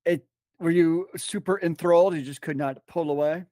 It were you super enthralled, you just could not pull away?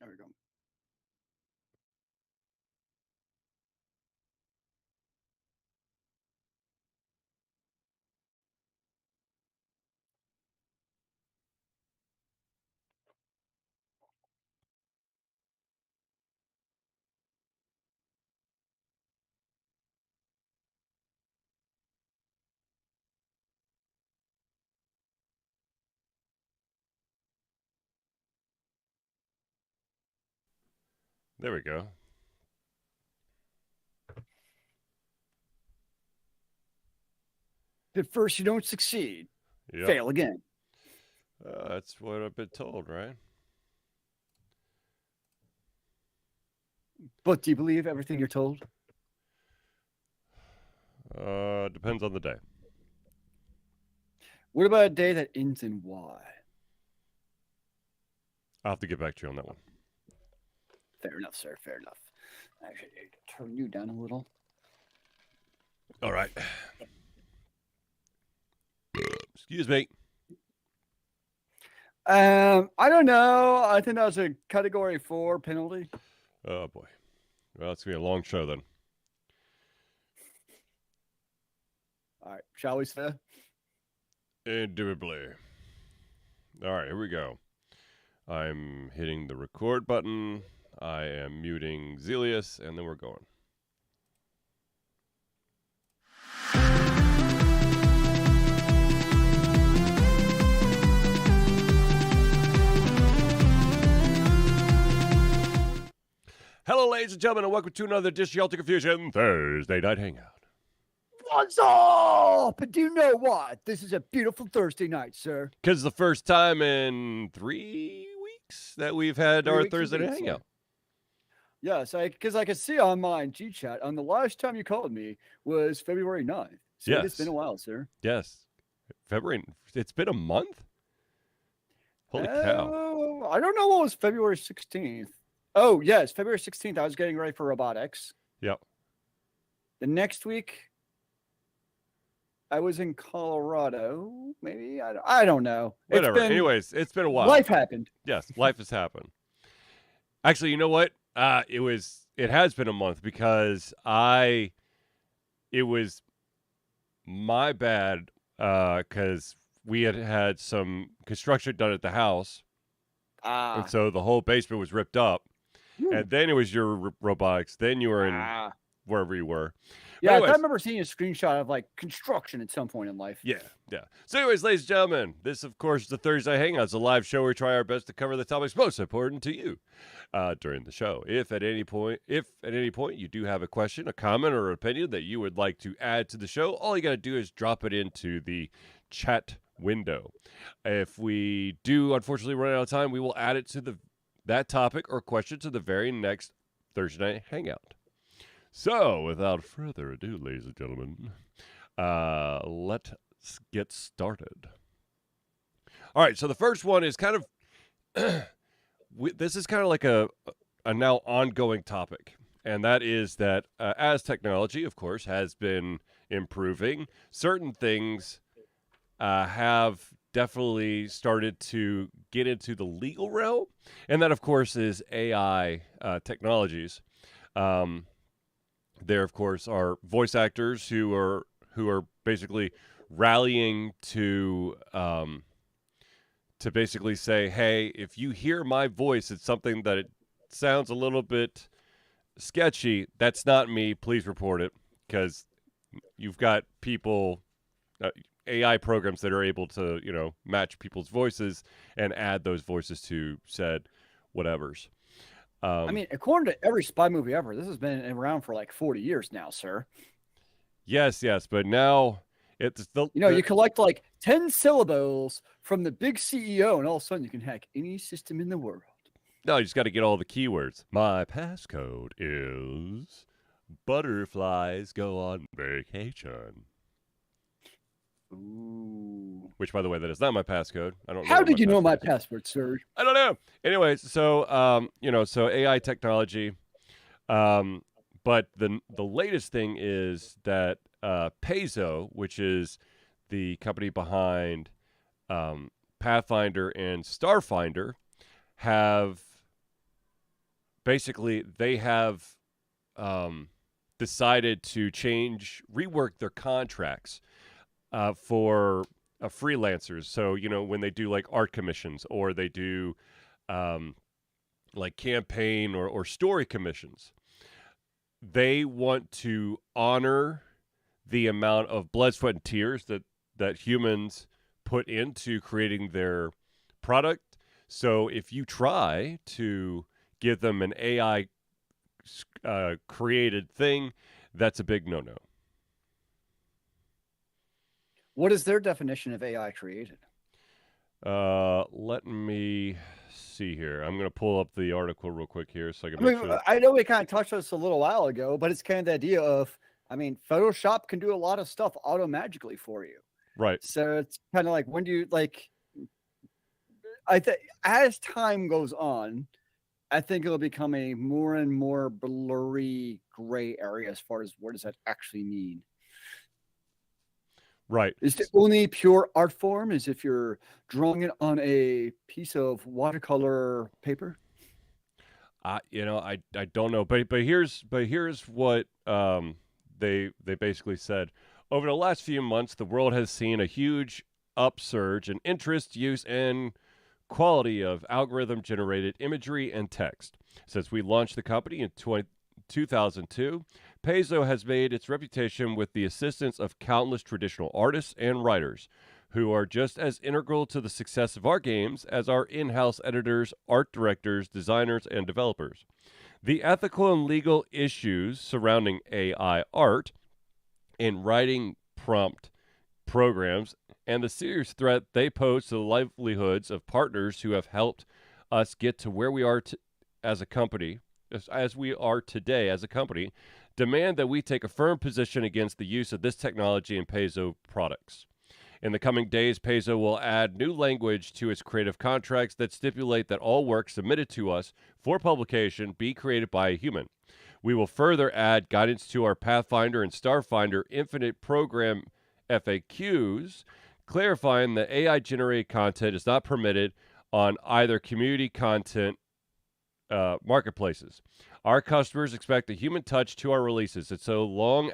There we go. There we go. At first you don't succeed, Yep. fail again. That's what I've been told, right? But do you believe everything you're told? Depends on the day. What about a day that ends in Y? I'll have to get back to you on that one. Fair enough, sir. Fair enough. Actually, I need to turn you down a little. All right. Excuse me. I don't know. I think that was a category 4 penalty. Oh boy. Well, it's gonna be a long show then. All right, shall we, sir? Indubitably. All right, here we go. I'm hitting the record button. I am muting Zelius, and then we're going. Hello, ladies and gentlemen, and welcome to another Dish Shelter Confusion Thursday Night Hangout. What's up? Do you know what? This is a beautiful Thursday night, sir. Because the first time in 3 weeks that we've had 3 our weeks Thursday Night indeed, sir. Hangout. Yes, because I can see on my G chat, on the last time you called me was February 9th. So Yes. it's been a while, sir. Yes. February. It's been a month? Holy cow. I don't know what was February 16th. Oh, yes, February 16th. I was getting ready for robotics. Yep. The next week, I was in Colorado. Maybe I don't know. Whatever. Anyways, it's been a while. Life happened. Yes, life has happened. Actually, you know what? It has been a month because it was my bad because we had some construction done at the house, and so the whole basement was ripped up. And then it was your robotics. Then you were in wherever you were. Yeah, anyways, I remember seeing a screenshot of like construction at some point in life. Yeah. So anyways, ladies and gentlemen, this, of course, is the Thursday Hangout. It's a live show where we try our best to cover the topics most important to you during the show. If at any point you do have a question, a comment, or an opinion that you would like to add to the show, all you got to do is drop it into the chat window. If we do unfortunately run out of time, we will add it to that topic or question to the very next Thursday night hangout. So, without further ado, ladies and gentlemen, let's get started. All right, so the first one is kind of this is kind of like a now ongoing topic, and that is that as technology, of course, has been improving, certain things have definitely started to get into the legal realm, and that, of course, is AI technologies. Um, there, of course, are voice actors who are basically rallying to basically say, hey, if you hear my voice, it's something that it sounds a little bit sketchy. That's not me. Please report it, because you've got people, AI programs that are able to, match people's voices and add those voices to said whatevers. I mean, according to every spy movie ever, this has been around for like 40 years now, sir. Yes, but now it's You collect like 10 syllables from the big CEO, and all of a sudden you can hack any system in the world. No, you just got to get all the keywords. My passcode is butterflies go on vacation. Ooh. Which, by the way, that is not my passcode. I don't know. How did you know my password, sir? I don't know. Anyways, so so AI technology. But the latest thing is that Paizo, which is the company behind Pathfinder and Starfinder, have decided to rework their contracts for freelancers. So, when they do like art commissions, or they do like campaign or story commissions, they want to honor the amount of blood, sweat, and tears that humans put into creating their product. So if you try to give them an AI created thing, that's a big no-no. What is their definition of AI created? Let me see here. I'm going to pull up the article real quick here so I can make sure. I know we kind of touched on this a little while ago, but it's kind of the idea of, Photoshop can do a lot of stuff auto-magically for you. Right. So it's kind of like, when do you I think as time goes on, I think it'll become a more and more blurry gray area as far as what does that actually mean. Right. Is the only pure art form is if you're drawing it on a piece of watercolor paper? I don't know, but here's what they basically said. Over the last few months, the world has seen a huge upsurge in interest, use, and quality of algorithm-generated imagery and text. Since we launched the company in 2002, Paizo has made its reputation with the assistance of countless traditional artists and writers, who are just as integral to the success of our games as our in-house editors, art directors, designers, and developers. The ethical and legal issues surrounding AI art and writing prompt programs, and the serious threat they pose to the livelihoods of partners who have helped us get to where we are as a company, as we are today as a company, demand that we take a firm position against the use of this technology in Paizo products. In the coming days, Paizo will add new language to its creative contracts that stipulate that all work submitted to us for publication be created by a human. We will further add guidance to our Pathfinder and Starfinder Infinite Program FAQs, clarifying that AI-generated content is not permitted on either community content marketplaces. Our customers expect a human touch to our releases, and so long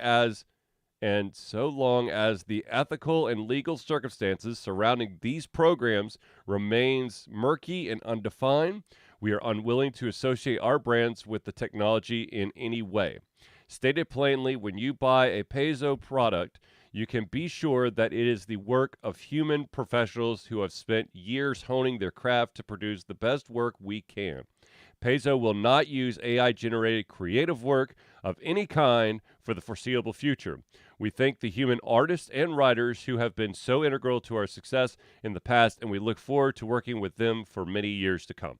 as the ethical and legal circumstances surrounding these programs remains murky and undefined, we are unwilling to associate our brands with the technology in any way. Stated plainly, when you buy a Paizo product, you can be sure that it is the work of human professionals who have spent years honing their craft to produce the best work we can. Pezzo will not use AI-generated creative work of any kind for the foreseeable future. We thank the human artists and writers who have been so integral to our success in the past, and we look forward to working with them for many years to come.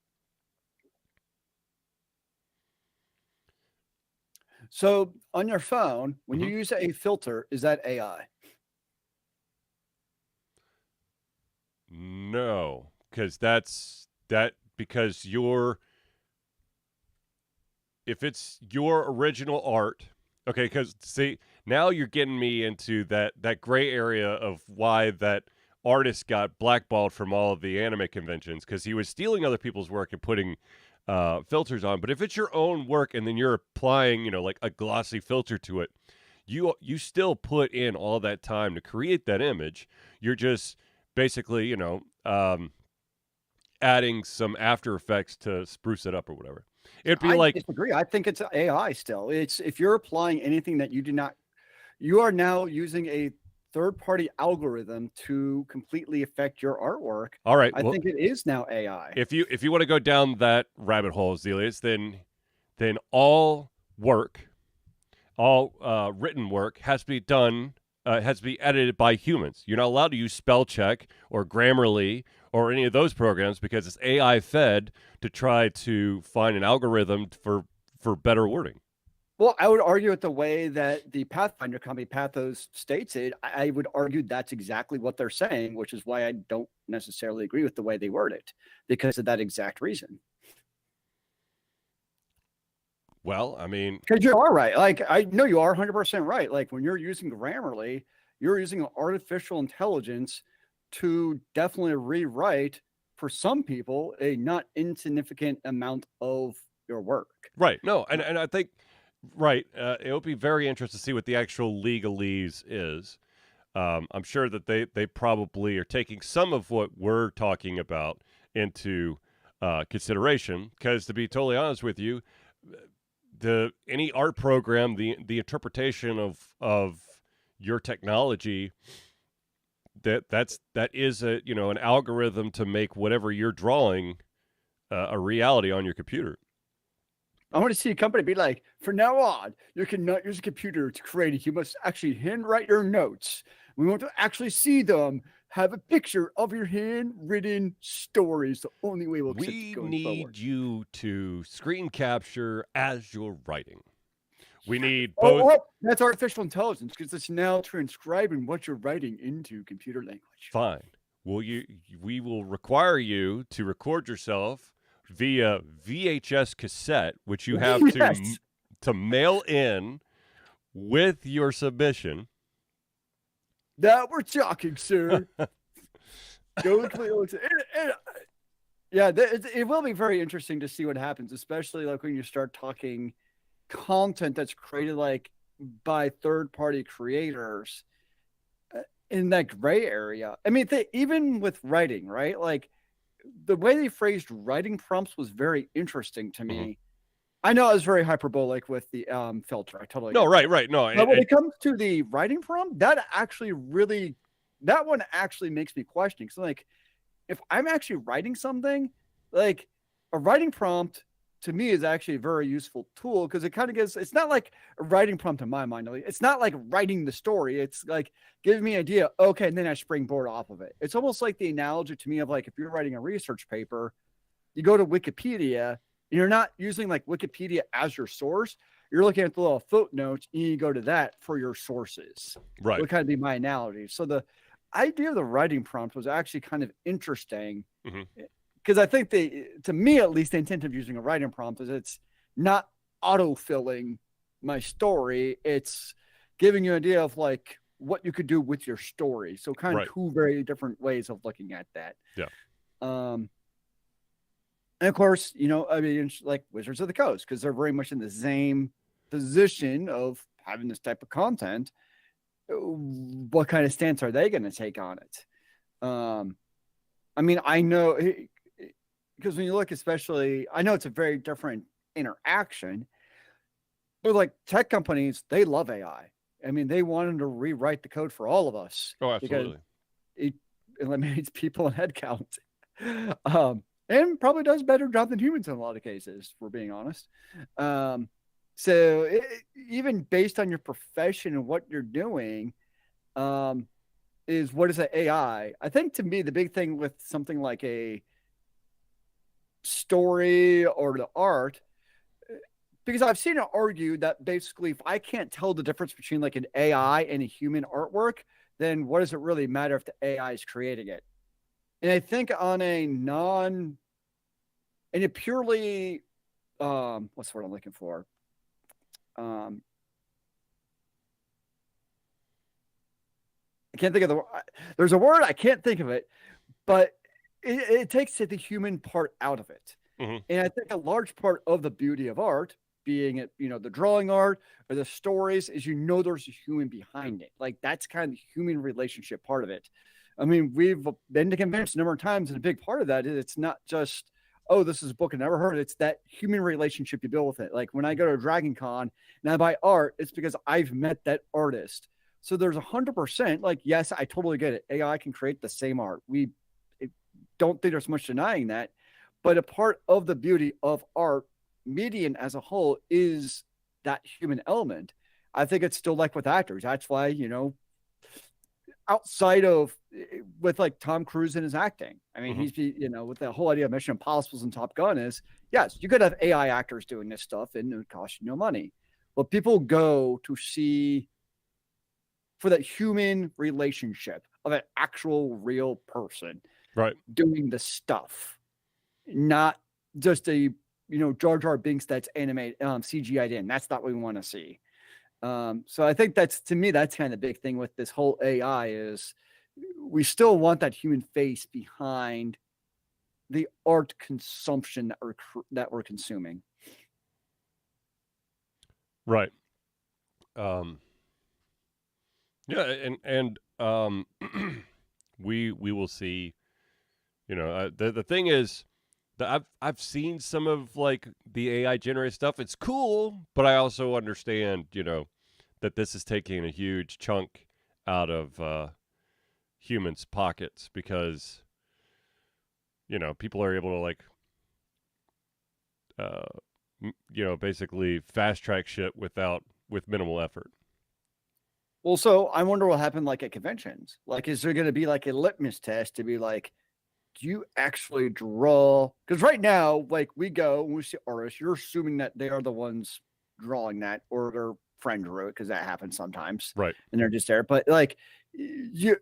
So on your phone, when you Mhm. use a filter, is that AI? No, because because if it's your original art, okay, because see, now you're getting me into that gray area of why that artist got blackballed from all of the anime conventions because he was stealing other people's work and putting filters on. But if it's your own work and then you're applying, like a glossy filter to it, you still put in all that time to create that image. You're just basically, adding some After Effects to spruce it up or whatever. It'd be I like, disagree. I think it's AI still. It's if you're applying anything that you do not, you are now using a third party algorithm to completely affect your artwork. all right, I well, think it is now AI. if you want to go down that rabbit hole, Zelius, then all work, all written work has to be done, has to be edited by humans. You're not allowed to use spell check or Grammarly or any of those programs because it's AI fed to try to find an algorithm for better wording. Well, I would argue it the way that the Pathfinder company Pathos states it. I would argue that's exactly what they're saying, which is why I don't necessarily agree with the way they word it because of that exact reason. Well, I mean, Because you are right. Like, I know you are 100% right. Like, when you're using Grammarly, you're using artificial intelligence to definitely rewrite, for some people, a not insignificant amount of your work. right? No, and I think right. It'll be very interesting to see what the actual legalese is. I'm sure that they probably are taking some of what we're talking about into consideration. Because to be totally honest with you, any art program, the interpretation of your technology, that is an algorithm to make whatever you're drawing a reality on your computer. I want to see a company be like, from now on, you cannot use a computer to create it. You must actually handwrite your notes. We want to actually see them. Have a picture of your handwritten stories. The only way we'll accept it We going forward. need you to screen capture as you're writing. We need Oh, both. oh, that's artificial intelligence because it's now transcribing what you're writing into computer language. Fine. We will require you to record yourself via VHS cassette, which you have Yes, to mail in with your submission. now we're talking, sir. Go clear. Yeah, it will be very interesting to see what happens, especially like when you start talking content that's created like by third party creators in that gray area. I mean, even with writing, right? Like the way they phrased writing prompts was very interesting to Mhm. me. I know it was very hyperbolic with the filter. I totally No, get right, that. right. No, But when it comes to the writing prompt, that one actually makes me question. Because like, if I'm actually writing something, like a writing prompt to me is actually a very useful tool because it kind of gives, it's not like a writing prompt in my mind. It's not like writing the story. It's like giving me an idea. Okay. And then I springboard off of it. It's almost like the analogy to me of like, if you're writing a research paper, you go to Wikipedia and you're not using like Wikipedia as your source. You're looking at the little footnotes and you go to that for your sources. It right. would kind of be my analogy. So the idea of the writing prompt was actually kind of interesting Hmm. because I think to me at least, the intent of using a writing prompt is it's not auto-filling my story. It's giving you an idea of like what you could do with your story. So kind of Right. two very different ways of looking at that. Yeah. Um, and of course, I mean, it's like Wizards of the Coast because they're very much in the same position of having this type of content. What kind of stance are they going to take on it? I mean, I know because when you look, especially, I know it's a very different interaction, but like tech companies, they love AI. I mean, they wanted to rewrite the code for all of us Oh, because absolutely. it eliminates people and headcount. Um, and probably does a better job than humans in a lot of cases, if we're being honest. Um, so even based on your profession and what you're doing, um, is what is an AI? I think to me the big thing with something like a story or the art, because I've seen it argued that basically if I can't tell the difference between like an AI and a human artwork, then what does it really matter if the AI is creating it? And I think on a non in a purely what's the word I'm looking for? Um I can't think of there's a word I can't think of it, but it takes the human part out of it. Hmm. And I think a large part of the beauty of art, being it, the drawing art or the stories, is there's a human behind it. Like that's kind of the human relationship part of it. I mean, we've been to conventions a number of times, and a big part of that is it's not just, oh, this is a book I never heard. It's that human relationship you build with it. Like when I go to Dragon Con and I buy art, it's because I've met that artist. So there's 100%, like, yes, I totally get it. AI can create the same art. We don't think there's much denying that. But a part of the beauty of art, median as a whole, is that human element. I think it's still like with actors. That's why, outside of with like Tom Cruise and his acting. I mean, Hmm. with the whole idea of Mission Impossible and Top Gun is, yes, you could have AI actors doing this stuff and it would cost you no money. But people go to see for that human relationship of an actual real person Right. doing the stuff, not just a Jar Jar Binks that's animated CGI'd in. That's not what we want to see. So I think that's to me that's kind of the big thing with this whole AI is we still want that human face behind the art consumption that we're consuming. Right. Um, yeah, and we will see. The thing is that I've seen some of like the AI generated stuff. It's cool, but I also understand, that this is taking a huge chunk out of humans' pockets because people are able to like uh basically fast track shit with minimal effort. Well, so I wonder what happened like at conventions. Like, is there going to be like a litmus test to be like, do you actually draw? Because right now, like we go and we see artists, you're assuming that they are the ones drawing that or their friend drew it because that happens sometimes Right. and they're just there. But like you,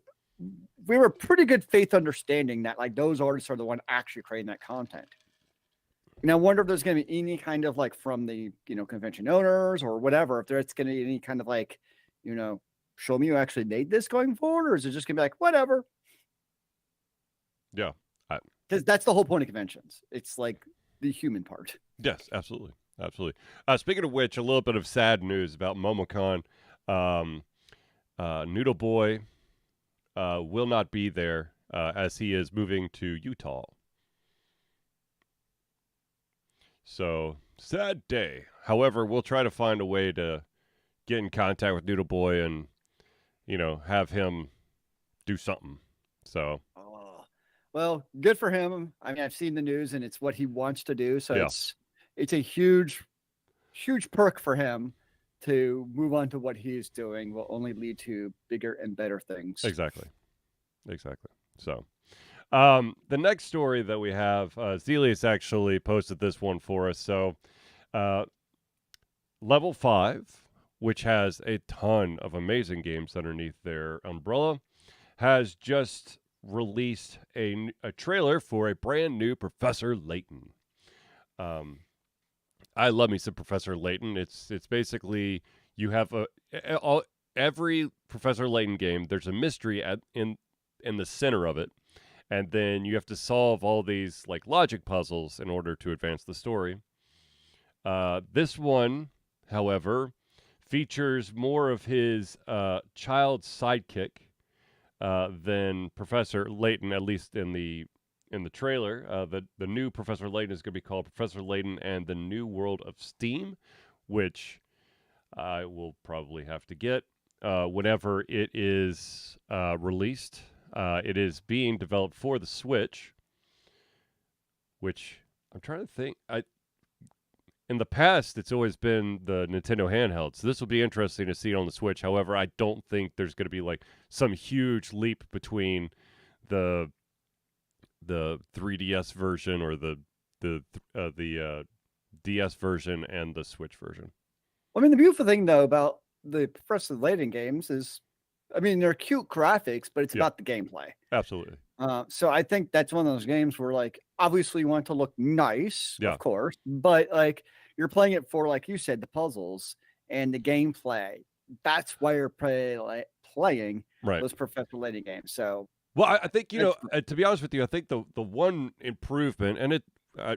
we were pretty good faith understanding that like those artists are the one actually creating that content. And I wonder if there's going to be any kind of like from the convention owners or whatever, if there's going to be any kind of like, show me you actually made this going forward, or is it just going to be like whatever? Yeah. Because that's the whole point of conventions. It's like the human part. Yes, absolutely. Absolutely. Speaking of which, a little bit of sad news about MomoCon. Um, Noodle Boy will not be there as he is moving to Utah. So, sad day. However, we'll try to find a way to get in contact with Noodle Boy and, have him do something. So, Oh, well, good for him. I mean, I've seen the news, and it's what he wants to do. So yeah, it's a huge, huge perk for him to move on to what he's doing. Will only lead to bigger and better things. exactly. Exactly. So, the next story that we have, Zelius actually posted this one for us. So, uh, Level 5, which has a ton of amazing games underneath their umbrella, has just released a trailer for a brand new Professor Layton. Um, I love me some Professor Layton. It's basically you have every Professor Layton game. There's a mystery in the center of it, and then you have to solve all these like logic puzzles in order to advance the story. This one, however, features more of his child sidekick than Professor Layton, at least in the trailer. The new Professor Layton is going to be called Professor Layton and the New World of Steam, which I will probably have to get whenever it is released. It is being developed for the Switch. which I'm trying to think. In the past, it's always been the Nintendo handheld. So this will be interesting to see it on the Switch. However, I don't think there's going to be like some huge leap between the 3DS version or the DS version and the Switch version. I mean, the beautiful thing though about the Professor Layton games is, I mean, they're cute graphics, but it's Yeah, about the gameplay. absolutely. So I think that's one of those games where, like, obviously you want it to look nice, Yeah, of course, but like you're playing it for, like you said, the puzzles and the gameplay. That's why you're playing right. those Professor Layton games. So Well, I think that's to be honest with you, I think the one improvement, and I,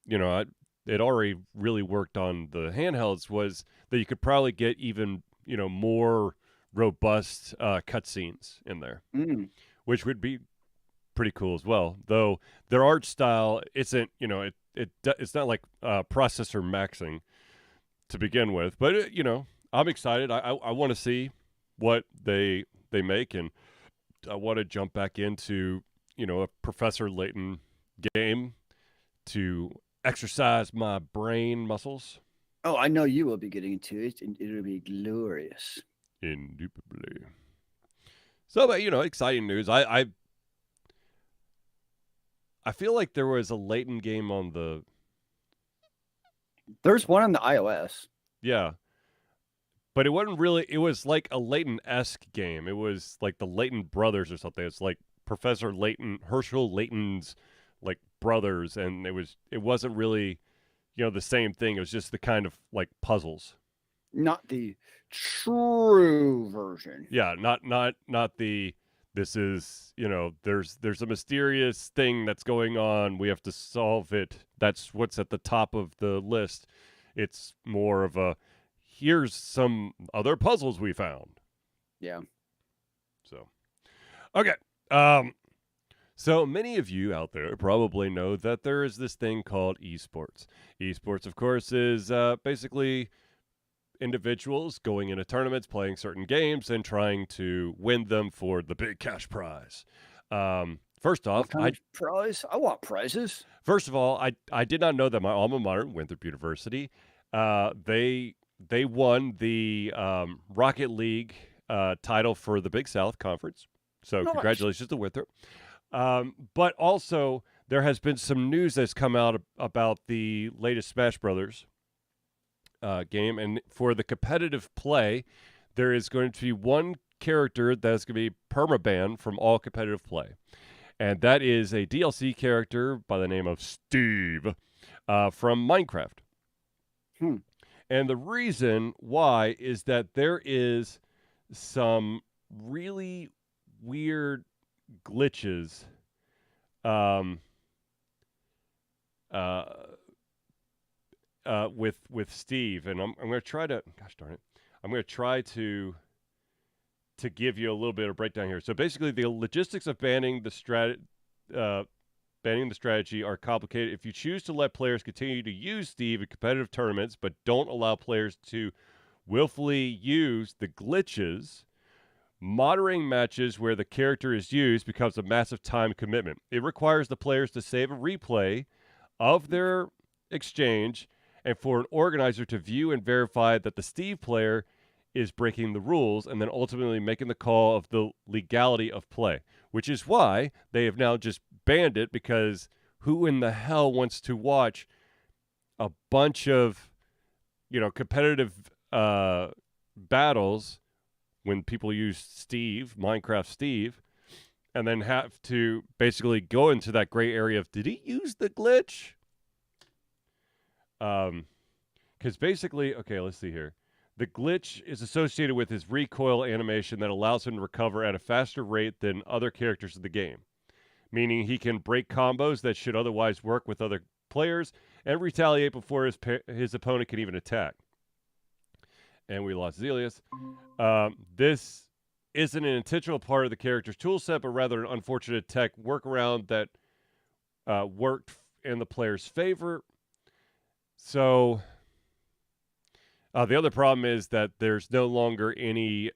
you know, I, it already really worked on the handhelds, was that you could probably get even more robust cutscenes in there, mm, which would be pretty cool as well. Though their art style isn't, it's not like processor maxing to begin with, but I'm excited. I want to see what they make, and I want to jump back into a Professor Layton game to exercise my brain muscles. oh, I know you will be getting into it, and it'll be glorious. Indubitably. So, but exciting news. I feel like there was a Layton game on the There's one on the iOS. yeah, but it wasn't really. It was like a Layton-esque game. It was like the Layton brothers or something. It's like Professor Layton, Herschel Layton's like brothers, and it wasn't really the same thing. It was just the kind of like puzzles. Not the true version. Yeah, not the this is, there's a mysterious thing that's going on. We have to solve it. That's what's at the top of the list. It's more of a here's some other puzzles we found. Yeah. So, okay. So many of you out there probably know that there is this thing called esports. Esports, of course, is basically individuals going into tournaments, playing certain games, and trying to win them for the big cash prize. First off, What kind of prize? I want prizes. first of all, I did not know that my alma mater, Winthrop University, they won the Rocket League title for the Big South Conference. So Nice. congratulations to Winthrop. But also, there has been some news that's come out about the latest Smash Brothers game, and for the competitive play, there is going to be one character that's going to be permabanned from all competitive play, and that is a DLC character by the name of Steve from Minecraft. Hmm. And the reason why is that there is some really weird glitches um, uh, with Steve, and I'm going to try to. Gosh darn it! I'm going to try to give you a little bit of breakdown here. So basically, the logistics of banning the strategy are complicated. If you choose to let players continue to use Steve in competitive tournaments, but don't allow players to willfully use the glitches, moderating matches where the character is used becomes a massive time commitment. It requires the players to save a replay of their exchange and for an organizer to view and verify that the Steve player is breaking the rules and then ultimately making the call of the legality of play, which is why they have now just banned it, because who in the hell wants to watch a bunch of, competitive battles when people use Steve, Minecraft Steve, and then have to basically go into that gray area of, did he use the glitch? Because basically, okay, let's see here. The glitch is associated with his recoil animation that allows him to recover at a faster rate than other characters in the game, meaning he can break combos that should otherwise work with other players and retaliate before his opponent can even attack. And we lost Zelius. This isn't an intentional part of the character's toolset, but rather an unfortunate tech workaround that worked in the player's favor. So the other problem is that there's no longer any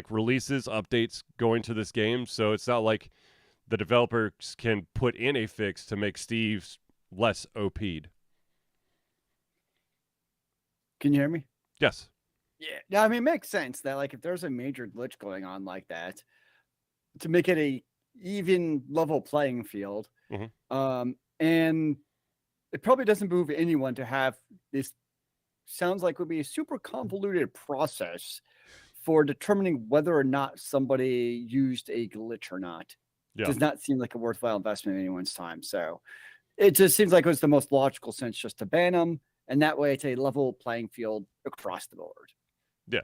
releases, updates going to this game. So it's not like the developers can put in a fix to make Steve less OP'd. Can you hear me? Yes. Yeah. Yeah, I mean, it makes sense that like if there's a major glitch going on like that, to make it a even level playing field. Mhm. And it probably doesn't move anyone to have this sounds like would be a super convoluted process for determining whether or not somebody used a glitch or not. Yeah. Does not seem like a worthwhile investment in anyone's time. So it just seems like it was the most logical sense just to ban them. And that way it's a level playing field across the board. Yeah.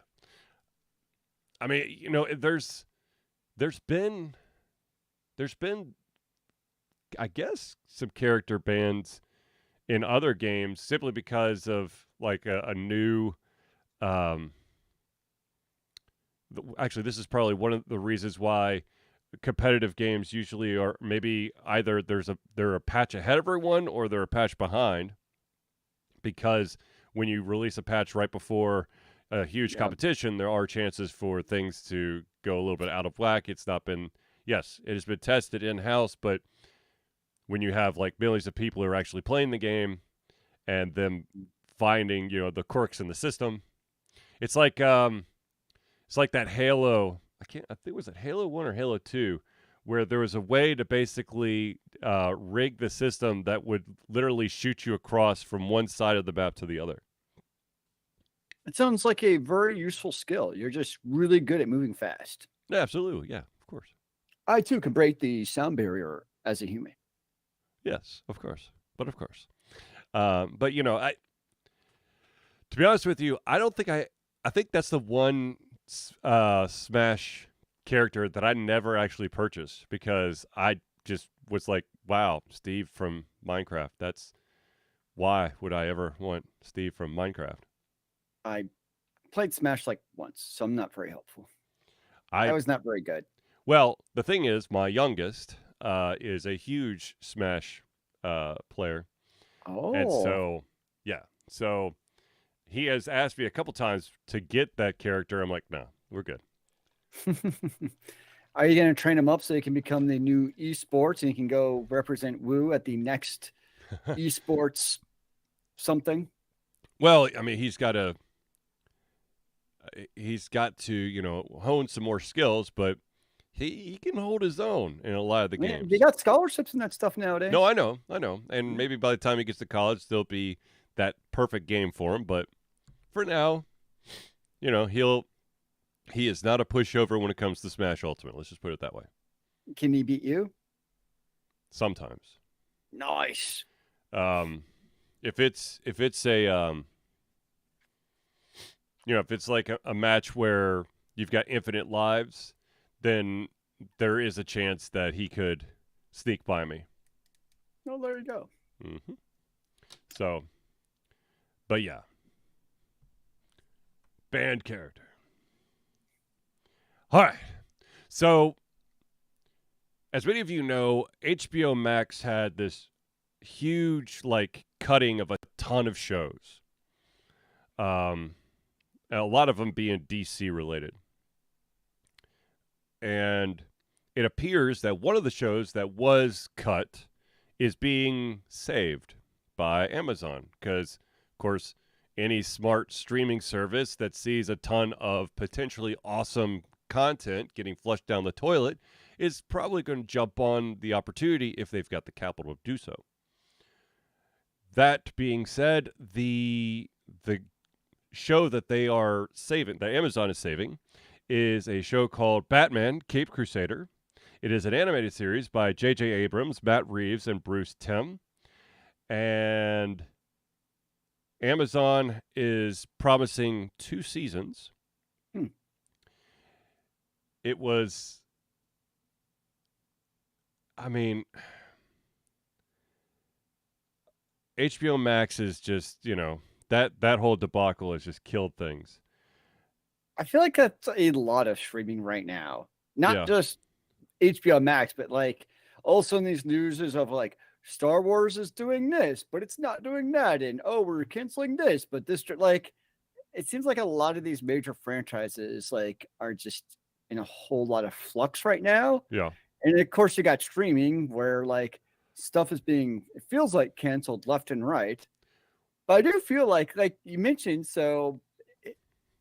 I mean, there's been I guess some character bans in other games simply because of like a new actually this is probably one of the reasons why competitive games usually are maybe either they're a patch ahead of everyone or they're a patch behind, because when you release a patch right before a huge Yeah. competition, there are chances for things to go a little bit out of whack. It's not been, yes, it has been tested in house, but when you have like millions of people who are actually playing the game and them finding, the quirks in the system, it's like that Halo. I think, was it Halo 1 or Halo 2, where there was a way to basically rig the system that would literally shoot you across from one side of the map to the other. It sounds like a very useful skill. You're just really good at moving fast. Yeah, absolutely. Yeah, of course. I too can break the sound barrier as a human. Yes, of course. But of course. But to be honest with you, I don't think I think that's the one Smash character that I never actually purchased, because I just was like, wow, Steve from Minecraft. Why would I ever want Steve from Minecraft? I played Smash like once, so I'm not very helpful. I I was not very good. Well, the thing is, my youngest is a huge Smash player, and Oh. so yeah, so he has asked me a couple times to get that character. I'm like, no, we're good. Are you going to train him up so he can become the new esports and he can go represent Woo at the next esports something? Well, I mean, he's got to hone some more skills, but he can hold his own in a lot of the Man, games. they got scholarships and that stuff No, nowadays. I know, and maybe by the time he gets to college, there'll be that perfect game for him. But for now, he is not a pushover when it comes to Smash Ultimate. Let's just put it that way. Can he beat you? Sometimes, Nice. um, if it's a if it's like a match where you've got infinite lives, then there is a chance that he could sneak by me. Oh, there you go. Mm-hmm. So, but yeah, banned character. All right. So, as many of you know, HBO Max had this huge like cutting of a ton of shows. And a lot of them being DC related. And it appears that one of the shows that was cut is being saved by Amazon, because, of course, any smart streaming service that sees a ton of potentially awesome content getting flushed down the toilet is probably going to jump on the opportunity if they've got the capital to do so. That being said, the show that they are saving, that Amazon is saving, is a show called Batman Cape Crusader. It is an animated series by J.J. Abrams, Matt Reeves, and Bruce Timm. And Amazon is promising 2 seasons. It was, I mean, HBO Max is just, that whole debacle has just killed things. I feel like that's a lot of streaming right now. Not Yeah. just HBO Max, but like also in these news of like Star Wars is doing this, but it's not doing that. And oh, we're canceling this, but this like it seems like a lot of these major franchises like are just in a whole lot of flux right now. Yeah. And of course, you got streaming where like stuff is being, it feels like canceled left and right. But I do feel like you mentioned,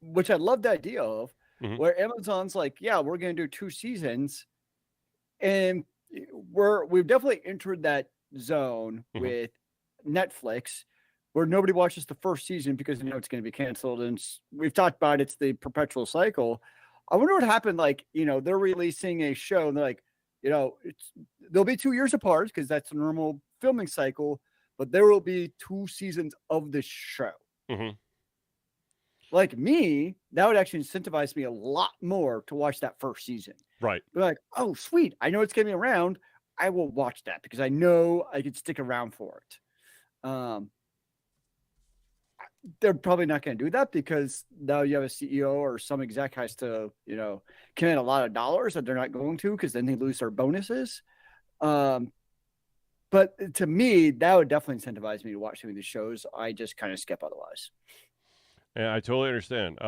which I love the idea of, Hmm. where Amazon's like, yeah, we're going to do 2 seasons, and we've definitely entered that zone Hmm. with Netflix, where nobody watches the first season because they know it's going to be canceled, and we've talked about it's the perpetual cycle. I wonder what happened. Like, they're releasing a show, and they're like, they'll be 2 years apart because that's the normal filming cycle, but there will be 2 seasons of this show. Hmm. Like me, that would actually incentivize me a lot more to watch that first season. Right. Be like, oh, sweet. I know it's going to be around. I will watch that because I know I could stick around for it. They're probably not going to do that because now you have a CEO or some exec has to, commit a lot of dollars that they're not going to because then they lose their bonuses. Um, but to me, that would definitely incentivize me to watch some of these shows. I just kind of skip otherwise. And I totally understand.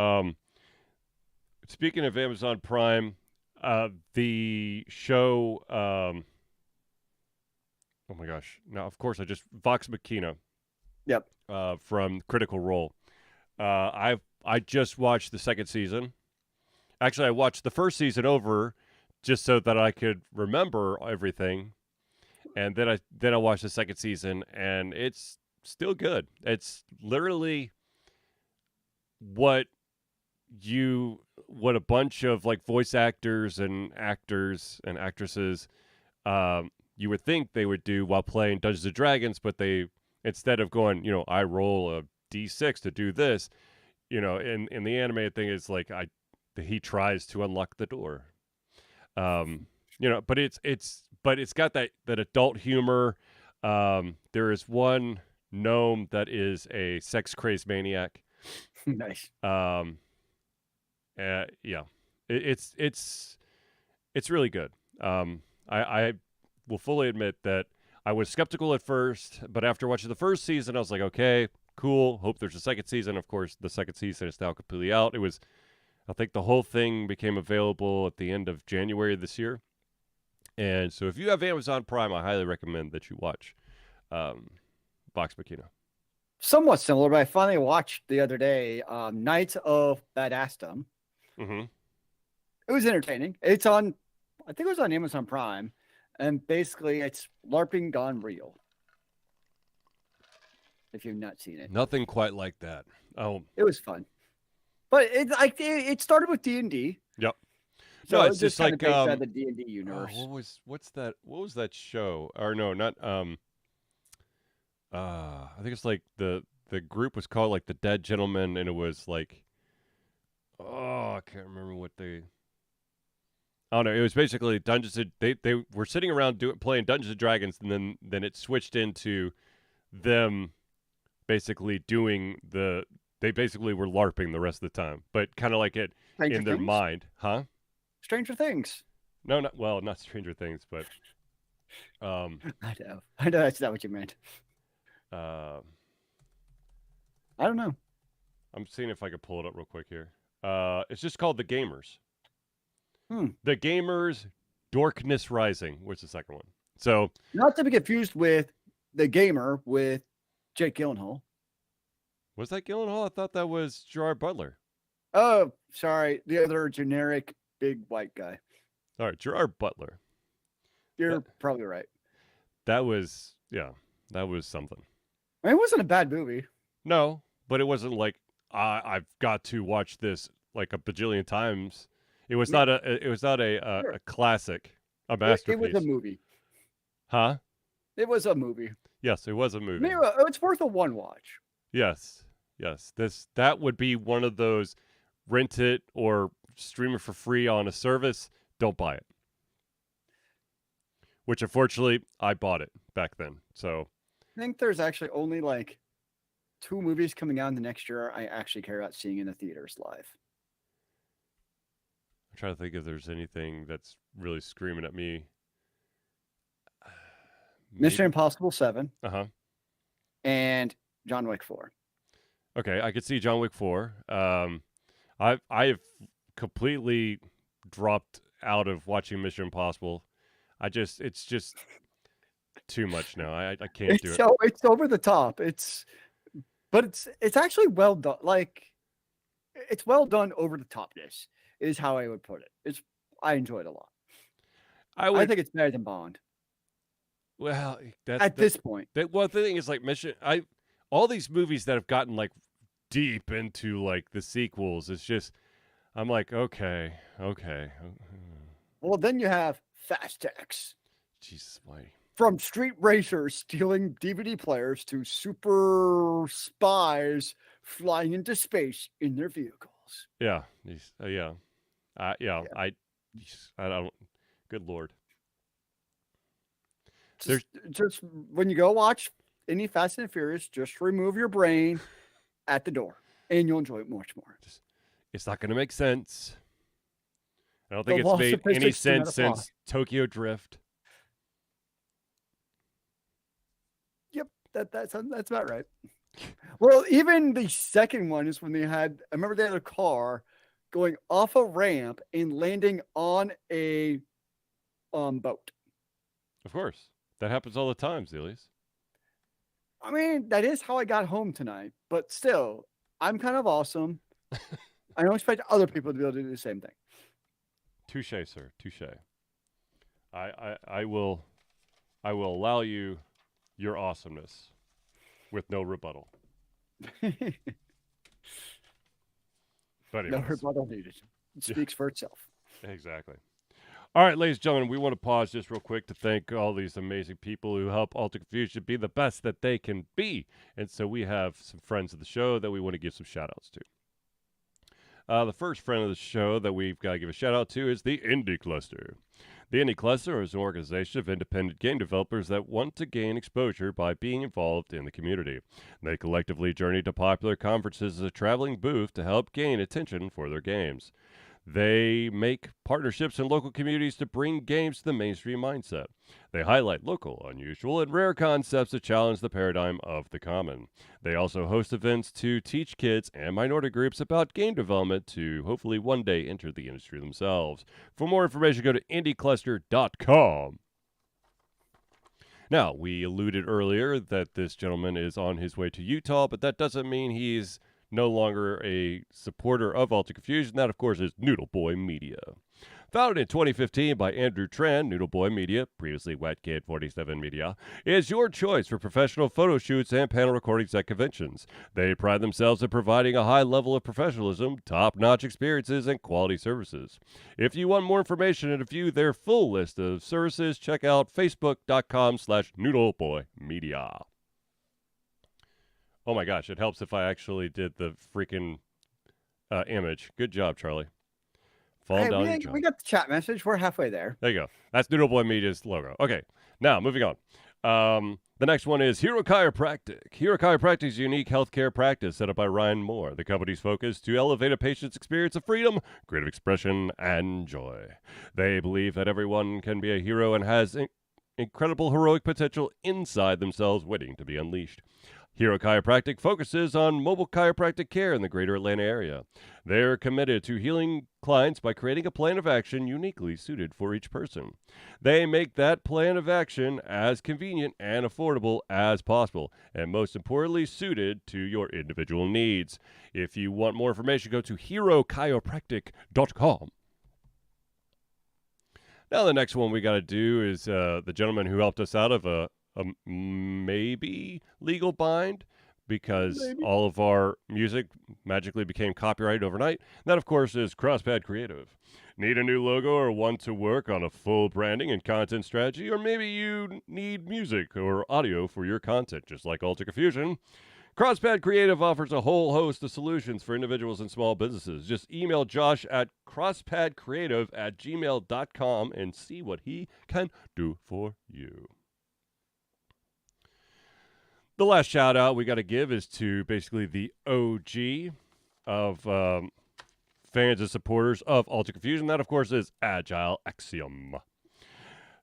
Speaking of Amazon Prime, the show. Oh my gosh! Now, of course, I just Vox Machina Yep. from Critical Role. I just watched the second season. Actually, I watched the first season over just so that I could remember everything, and then I watched the second season, and it's still good. It's literally what what a bunch of like voice actors and actresses you would think they would do while playing Dungeons and Dragons, but they instead of going, I roll a d6 to do this, in the animated thing is like he tries to unlock the door. But it's got that adult humor. There is one gnome that is a sex crazed maniac. Nice. Um, yeah, it's really good. I will fully admit that I was skeptical at first, but after watching the first season, I was like, okay, cool. Hope there's a second season. Of course, the second season is now completely out. I think the whole thing became available at the end of January this year. And so if you have Amazon Prime, I highly recommend that you watch Vox Machina. Somewhat similar, but I finally watched the other day Night of Badassdom. Mm-hmm. It was entertaining. I think it was on Amazon Prime, and basically it's LARPing gone real. If you've not seen it, Nothing quite like that. Oh, it was fun, but it started with D&D, yep. No, so it's it's just just kind of like based on the D&D universe. what was that show? Or no, not I think it's like the group was called like the Dead Gentlemen, and it was like, oh, I can't remember what they. I don't know. It was basically Dungeons. They were sitting around playing Dungeons and Dragons, and then it switched into them basically doing the. They basically were LARPing the rest of the time, but kind of like it Stranger in their Things. mind, huh? Stranger Things. No, not Stranger Things, but I know that's not what you meant. uh, I don't know. I'm seeing if I can pull it up real quick here. It's just called The Gamers. Hmm. The Gamers, Dorkness Rising, which is the second one. So Not to be confused with the gamer with Jake Gyllenhaal. was that Gyllenhaal? I thought that was Gerard Butler. Oh, sorry, the other generic big white guy. All right, Gerard Butler. You're That probably right. that was that was something. I mean, it wasn't a bad movie. No, but it wasn't like I've got to watch this like a bajillion times. It was not Sure. a classic, a It was a masterpiece. movie. Huh? It was a movie. Yes, it was a I movie. mean, it's worth a one watch. Yes. Yes. That would be one of those rent it or stream it for free on a service, don't buy it. Which unfortunately I bought it back then. So I think there's actually only like 2 movies coming out in the next year I actually care about seeing in the theaters live. I'm trying to think if there's anything that's really screaming at me. Mission Maybe. Impossible 7 Uh-huh. and John Wick 4. Okay, I could see John Wick 4. I have completely dropped out of watching Mission Impossible. it's just too much now. I can't do it. It's over the top. But it's actually well done. Like it's well done over the topness is how I would put it. I enjoy it a lot. I I would, think it's better than Bond well, that's at this point. well, the thing is like all these movies that have gotten like deep into like the sequels, it's just, I'm like, okay. Well, then you have Fast X. Jesus, why? From street racers stealing DVD players to super spies flying into space in their vehicles. Yeah. Yeah. Yeah. I don't, good Lord. Just when you go watch any Fast and Furious, just remove your brain at the door and you'll enjoy it much more. It's not going to make sense. I don't The think it's laws made of any physics do not sense apply. since Tokyo Drift. Yep, that's about right. Well, even the second one is when I remember they had a car going off a ramp and landing on a boat. Of course. That happens all the time, Zelius. I mean, that is how I got home tonight, but still, I'm kind of awesome. I don't expect other people to be able to do the same thing. Touche, sir. Touche. I will allow you your awesomeness with no rebuttal. But No anyways, rebuttal needed. It speaks for itself. exactly. All right, ladies and gentlemen, we want to pause just real quick to thank all these amazing people who help Alter Confusion be the best that they can be. And so we have some friends of the show that we want to give some shout outs to. The first friend of the show that we've got to give a shout out to is the Indie Cluster. The Indie Cluster is an organization of independent game developers that want to gain exposure by being involved in the community. They collectively journey to popular conferences as a traveling booth to help gain attention for their games. They make partnerships in local communities to bring games to the mainstream mindset. They highlight local, unusual, and rare concepts to challenge the paradigm of the common. They also host events to teach kids and minority groups about game development to hopefully one day enter the industry themselves. For more information, go to indiecluster.com. Now, we alluded earlier that this gentleman is on his way to Utah, but that doesn't mean he's no longer a supporter of Alter Confusion. That, of course, is Noodle Boy Media. Founded in 2015 by Andrew Tran, Noodle Boy Media, previously Wet Kid 47 Media, is your choice for professional photo shoots and panel recordings at conventions. They pride themselves in providing a high level of professionalism, top-notch experiences, and quality services. If you want more information and to view their full list of services, check out facebook.com/noodleboymedia. Oh my gosh, it helps if I actually did the freaking image. Good job, Charlie. Fall down your job. We got the chat message. We're halfway there. There you go. That's Noodle Boy Media's logo. Okay, now moving on. The next one is Hero Chiropractic. Hero Chiropractic is a unique healthcare practice set up by Ryan Moore. The company's focus to elevate a patient's experience of freedom, creative expression, and joy. They believe that everyone can be a hero and has incredible heroic potential inside themselves waiting to be unleashed. Hero Chiropractic focuses on mobile chiropractic care in the greater Atlanta area. They're committed to healing clients by creating a plan of action uniquely suited for each person. They make that plan of action as convenient and affordable as possible, and most importantly, suited to your individual needs. If you want more information, go to herochiropractic.com. Now, the next one we got to do is the gentleman who helped us out of a maybe legal bind because all of our music magically became copyrighted overnight. That, of course, is Crosspad Creative. Need a new logo or want to work on a full branding and content strategy? Or maybe you need music or audio for your content, just like Alter Confusion? Crosspad Creative offers a whole host of solutions for individuals and small businesses. Just email Josh at crosspadcreative@gmail.com and see what he can do for you. The last shout out we got to give is to basically the OG of fans and supporters of Alter Confusion. That, of course, is Agile Axiom.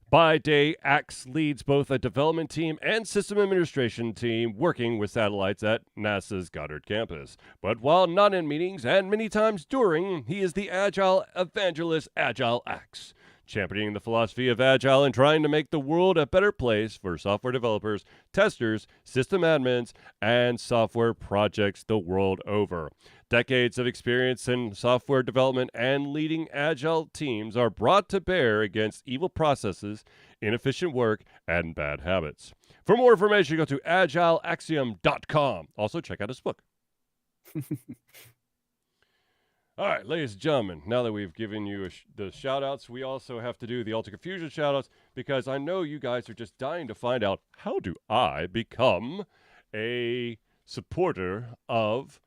By day, Axe leads both a development team and system administration team working with satellites at NASA's Goddard campus. But while not in meetings and many times during, he is the Agile evangelist Agile Axe. championing the philosophy of Agile and trying to make the world a better place for software developers, testers, system admins, and software projects the world over. Decades of experience in software development and leading Agile teams are brought to bear against evil processes, inefficient work, and bad habits. For more information, go to agileaxiom.com. Also, check out his book. All right, ladies and gentlemen, now that we've given you the shout-outs, we also have to do the Ultra Confusion shout-outs because I know you guys are just dying to find out, how do I become a supporter of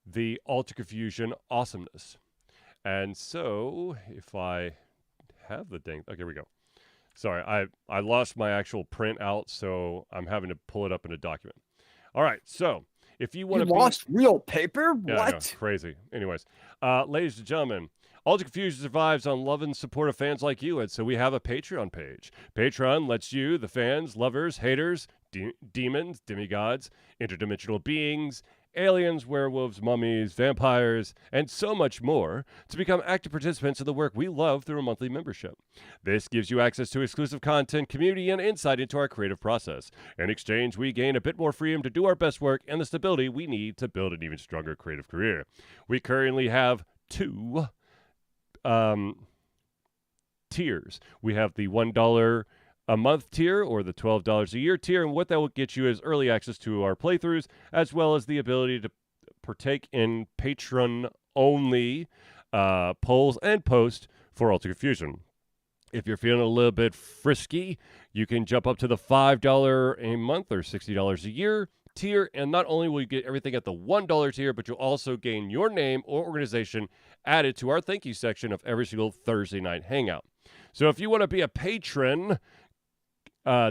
the Ultra Confusion awesomeness? And so, if I have the dang... Okay, here we go. Sorry, I lost my actual printout, so I'm having to pull it up in a document. All right, so... If you want to lost real paper? Yeah, What? I know, crazy. Anyways, ladies and gentlemen, Ultra Confusion survives on love and support of fans like you, and so we have a Patreon page. Patreon lets you, the fans, lovers, haters, demons, demigods, interdimensional beings, aliens, werewolves, mummies, vampires, and so much more, to become active participants in the work we love through a monthly membership. This gives you access to exclusive content, community, and insight into our creative process. In exchange, we gain a bit more freedom to do our best work and the stability we need to build an even stronger creative career. We currently have two tiers. We have the $1 a month tier or the $12 a year tier, and what that will get you is early access to our playthroughs, as well as the ability to partake in patron-only polls and posts for Ultra Confusion. If you're feeling a little bit frisky, you can jump up to the $5 a month or $60 a year tier, and not only will you get everything at the $1 tier, but you'll also gain your name or organization added to our thank you section of every single Thursday night hangout. So if you want to be a patron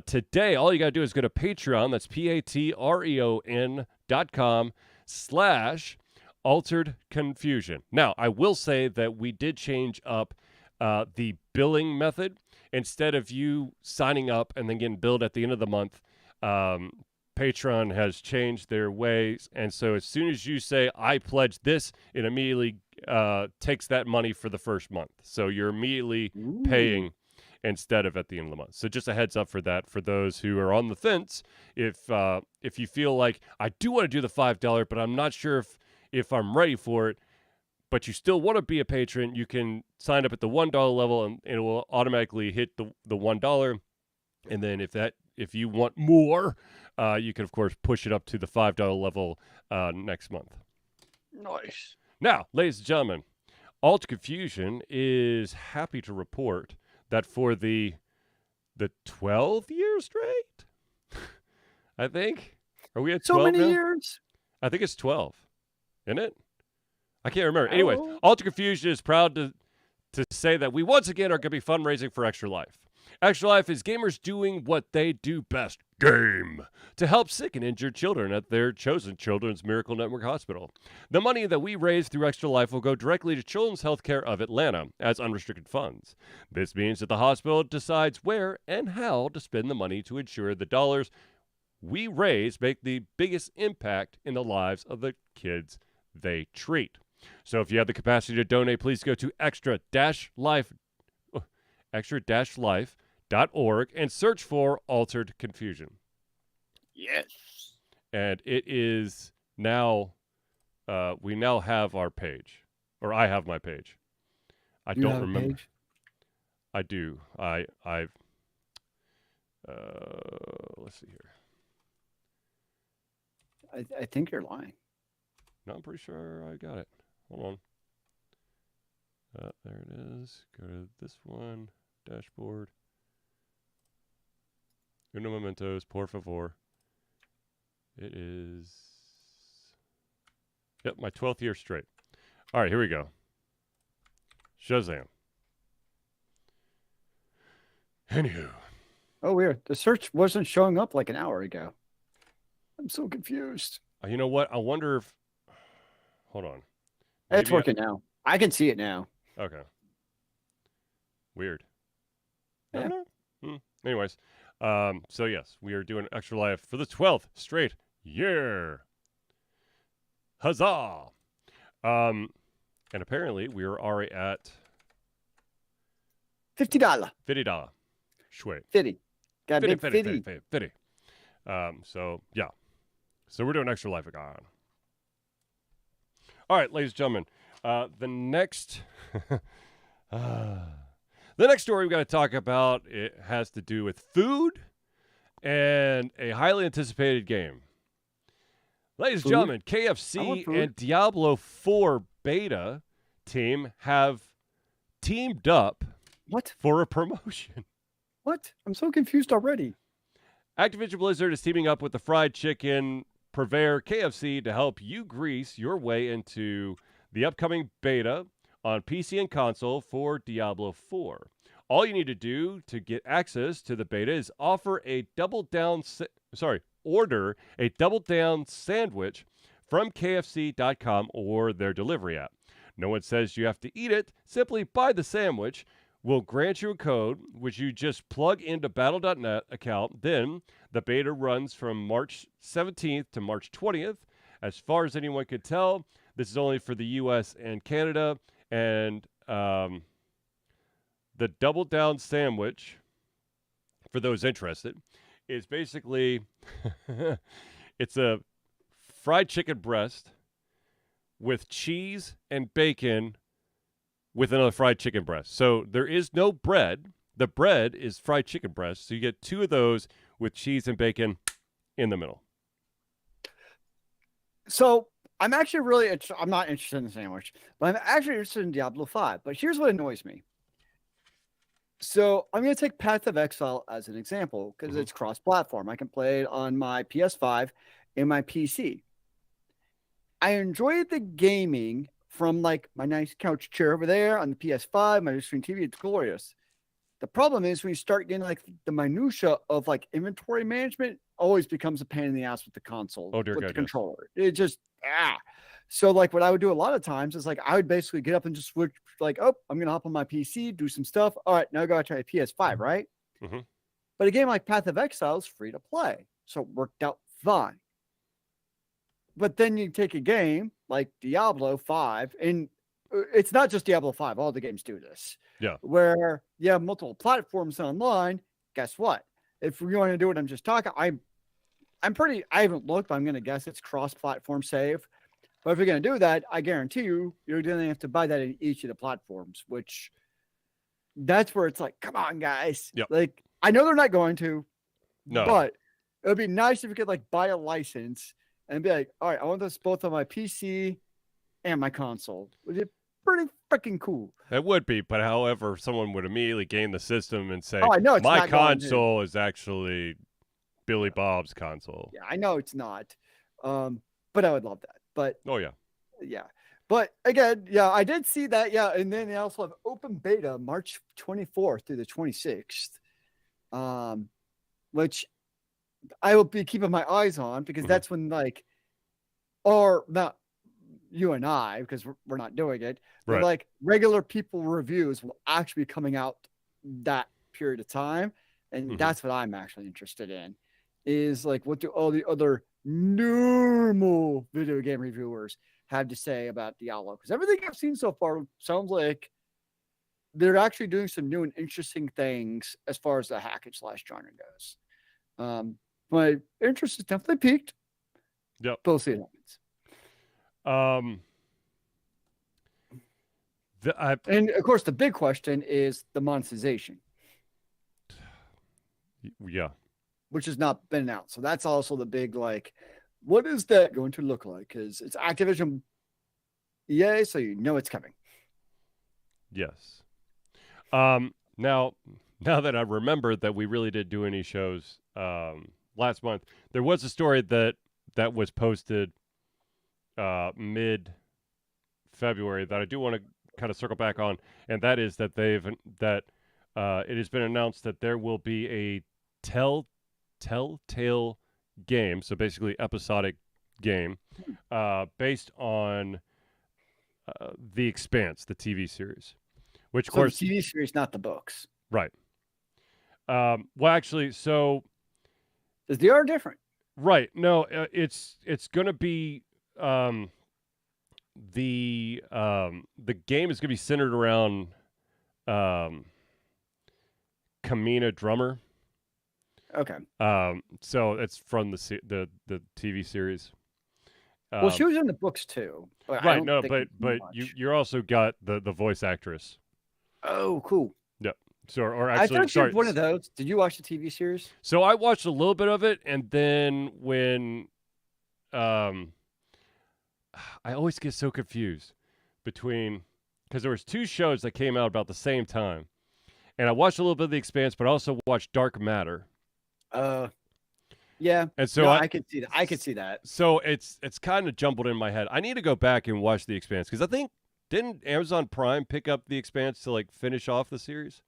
today, all you got to do is go to Patreon. That's patreon.com/altered confusion. Now, I will say that we did change up the billing method. Instead of you signing up and then getting billed at the end of the month, Patreon has changed their ways. And so as soon as you say, I pledge this, it immediately takes that money for the first month. So you're immediately paying instead of at the end of the month. So just a heads up for that, for those who are on the fence. If you feel like, I do want to do the $5, but I'm not sure if I'm ready for it, but you still want to be a patron, you can sign up at the $1 level and it will automatically hit the $1. And then if you want more, you can, of course, push it up to the $5 level next month. Nice. Now, ladies and gentlemen, Ultra Confusion is happy to report that for the 12th year straight, I think. Are we at 12 so many now? years? I think it's 12, isn't it? I can't remember. Anyways, Ultra Confusion is proud to say that we once again are going to be fundraising for Extra Life. Extra Life is gamers doing what they do best, game, to help sick and injured children at their chosen Children's Miracle Network Hospital. The money that we raise through Extra Life will go directly to Children's Healthcare of Atlanta as unrestricted funds. This means that the hospital decides where and how to spend the money to ensure the dollars we raise make the biggest impact in the lives of the kids they treat. So if you have the capacity to donate, please go to extra-life.org and search for Altered Confusion. Yes. And it is now, we now have our page, or I have my page. I You don't have a remember. page? I do. I've, let's see here. I think you're lying. No, I'm pretty sure I got it. Hold on. There it is. Go to this one. Dashboard. Uno momentos, por favor. It is... Yep, my 12th year straight. All right, here we go. Shazam. Anywho. Oh, weird. The search wasn't showing up like an hour ago. I'm so confused. You know what? I wonder if... Hold on. It's Maybe working now. I can see it now. Okay. Weird. Yeah. Anyways, so yes, we are doing Extra Life for the 12th straight year. Huzzah! And apparently we are already at $50. $50. Sweet. 50. Got a 50, big 50, 50. 50, 50, 50. So, yeah. So we're doing Extra Life again. All right, ladies and gentlemen. The next... the next story we've got to talk about, it has to do with food and a highly anticipated game. Ladies and gentlemen, KFC and Diablo 4 beta team have teamed up What? for a promotion. What? I'm so confused already. Activision Blizzard is teaming up with the fried chicken purveyor KFC to help you grease your way into the upcoming beta on PC and console for Diablo 4. All you need to do to get access to the beta is order a double down sandwich from KFC.com or their delivery app. No one says you have to eat it. Simply buy the sandwich. We'll grant you a code, which you just plug into Battle.net account. Then the beta runs from March 17th to March 20th. As far as anyone can tell, this is only for the U.S. and Canada. And the Double Down sandwich, for those interested, is basically it's a fried chicken breast with cheese and bacon with another fried chicken breast. So there is no bread. The bread is fried chicken breast. So you get two of those with cheese and bacon in the middle. So I'm actually I'm not interested in the sandwich, but I'm actually interested in Diablo 5. But here's what annoys me. So I'm going to take Path of Exile as an example because it's cross-platform. I can play it on my PS5 and my PC. I enjoy the gaming from like my nice couch chair over there on the PS5, my screen TV. It's glorious. The problem is when you start getting like the minutia of like inventory management, always becomes a pain in the ass with the console, with the controller. It just So like what I would do a lot of times is like I would basically get up and just switch like, oh, I'm gonna hop on my PC, do some stuff. All right, now go out to my PS5, right? Mm-hmm. But a game like Path of Exile is free to play, so it worked out fine. But then you take a game like Diablo 5, and it's not just Diablo 5, all the games do this. Yeah. Where you have multiple platforms online, guess what? If you want to do what I'm just talking, I haven't looked, but I'm going to guess it's cross-platform save. But if you're going to do that, I guarantee you're going to have to buy that in each of the platforms, which that's where it's like, come on, guys. Yep. Like, I know they're not going to, no, but it would be nice if you could like buy a license and be like, all right, I want this both on my PC and my console. Would it pretty freaking cool? It would be, but however, someone would immediately game the system and say, oh, I know it's my console is actually Billy Bob's console. Yeah, I know it's not. But I would love that. But oh yeah. Yeah. But again, yeah, I did see that. Yeah. And then they also have open beta March 24th through the 26th. Which I will be keeping my eyes on because that's when like, or not you and I, because we're not doing it, but right. like regular people reviews will actually be coming out that period of time. And that's what I'm actually interested in is like, what do all the other normal video game reviewers have to say about Diablo? Because everything I've seen so far sounds like they're actually doing some new and interesting things as far as the hack and slash genre goes. My interest is definitely peaked. Yep. We'll see what happens. And of course, the big question is the monetization. Yeah. Which has not been announced. So that's also the big, like, what is that going to look like? Because it's Activision EA, so you know it's coming. Yes. Now that I remember that we really did do any shows last month, there was a story that was posted mid-February that I do want to kind of circle back on, and that is that it has been announced that there will be a Telltale game, so basically episodic game, based on The Expanse, the TV series, which of course the TV series, not the books, right? Well, actually, so they are different, right? No, it's going to be the game is going to be centered around Kamina Drummer. Okay. So it's from the TV series. Well, she was in the books too, but I Right. don't No, think but much. you're also got the voice actress. Oh, cool. Yep. So or I actually, thought she was sorry. one of those. Did you watch the TV series? So I watched a little bit of it, and then when um, I always get so confused between because there was two shows that came out about the same time, and I watched a little bit of The Expanse, but I also watched Dark Matter. Uh, yeah. And so No, I could see that. I could see that. So it's kind of jumbled in my head. I need to go back and watch The Expanse because I think didn't Amazon Prime pick up The Expanse to like finish off the series?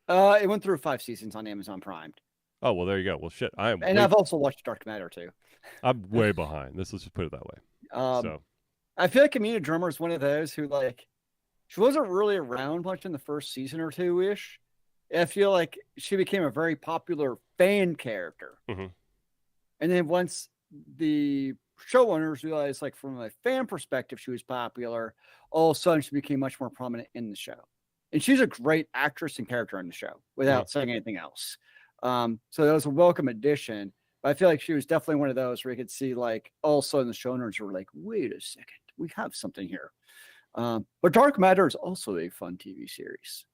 It went through 5 seasons on Amazon Prime, Oh well, there you go. Well, shit, and I've also watched Dark Matter too. I'm way behind. Let's just put it that way. Um, So I feel like Amina Drummer is one of those who like she wasn't really around much in the first season or two ish. I feel like she became a very popular fan character, mhm. and then once the showrunners realized, like from a fan perspective, she was popular, all of a sudden she became much more prominent in the show. And she's a great actress and character in the show, without saying anything else. So that was a welcome addition. But I feel like she was definitely one of those where you could see, like, all of a sudden the showrunners were like, "Wait a second, we have something here." But Dark Matter is also a fun TV series.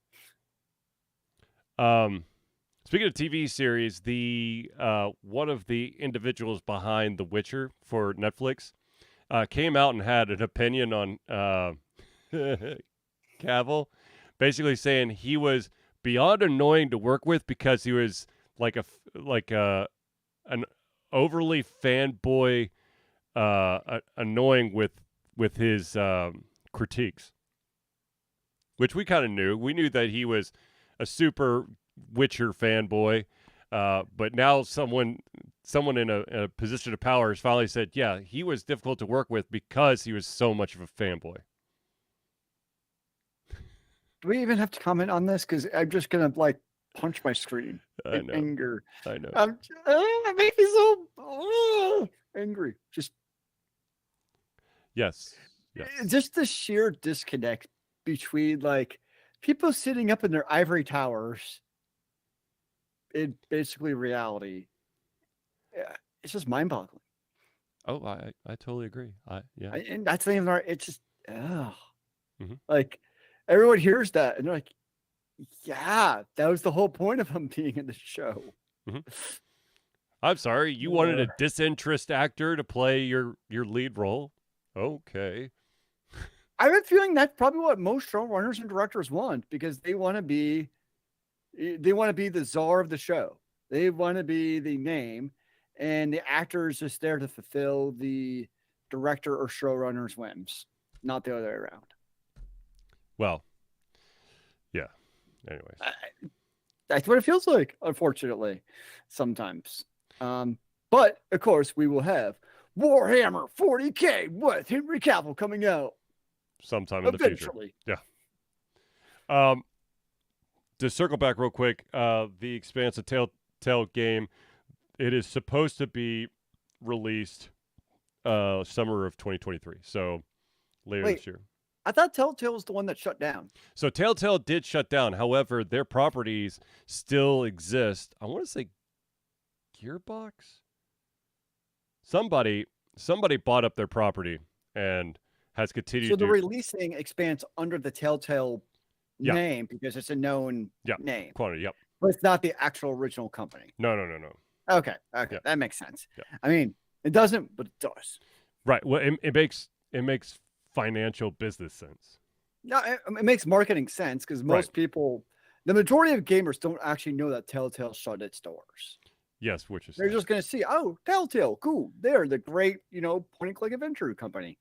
Speaking of TV series, the one of the individuals behind The Witcher for Netflix came out and had an opinion on Cavill, basically saying he was beyond annoying to work with because he was like an overly fanboy, annoying with his critiques, which we kind of knew. We knew that he was a super Witcher fanboy, but now someone in a position of power has finally said, yeah, he was difficult to work with because he was so much of a fanboy. Do we even have to comment on this? Because I'm just gonna like punch my screen I in know. anger. I know. It makes me so angry. Just Yes. just the sheer disconnect between like people sitting up in their ivory towers in basically reality. It's just mind-boggling. Oh, I totally agree. Yeah. And that's the thing. It's just Mhm. like everyone hears that and they're like, yeah, that was the whole point of him being in the show. Mhm. I'm sorry, you wanted a disinterest actor to play your lead role? Okay. I have a feeling that's probably what most showrunners and directors want because they want to be the czar of the show. They want to be the name, and the actor is just there to fulfill the director or showrunner's whims, not the other way around. Well, yeah. Anyways. That's what it feels like, unfortunately, sometimes. But of course, we will have Warhammer 40K with Henry Cavill coming out Sometime in eventually. The future. Yeah. To circle back real quick, the Expanse of Telltale game, it is supposed to be released summer of 2023. So later this year. I thought Telltale was the one that shut down. So Telltale did shut down. However, their properties still exist. I want to say Gearbox? Somebody bought up their property and has continued So they're releasing Expanse under the Telltale name because it's a known name. Quantity, yep. But it's not the actual original company. No. Okay. Yeah. That makes sense. Yeah. I mean, it doesn't, but it does. Right. Well, it makes financial business sense. No, it makes marketing sense because most people, the majority of gamers don't actually know that Telltale shut its doors. Yes, which is they're just going to see, oh, Telltale, cool. They're the great, point and click adventure company.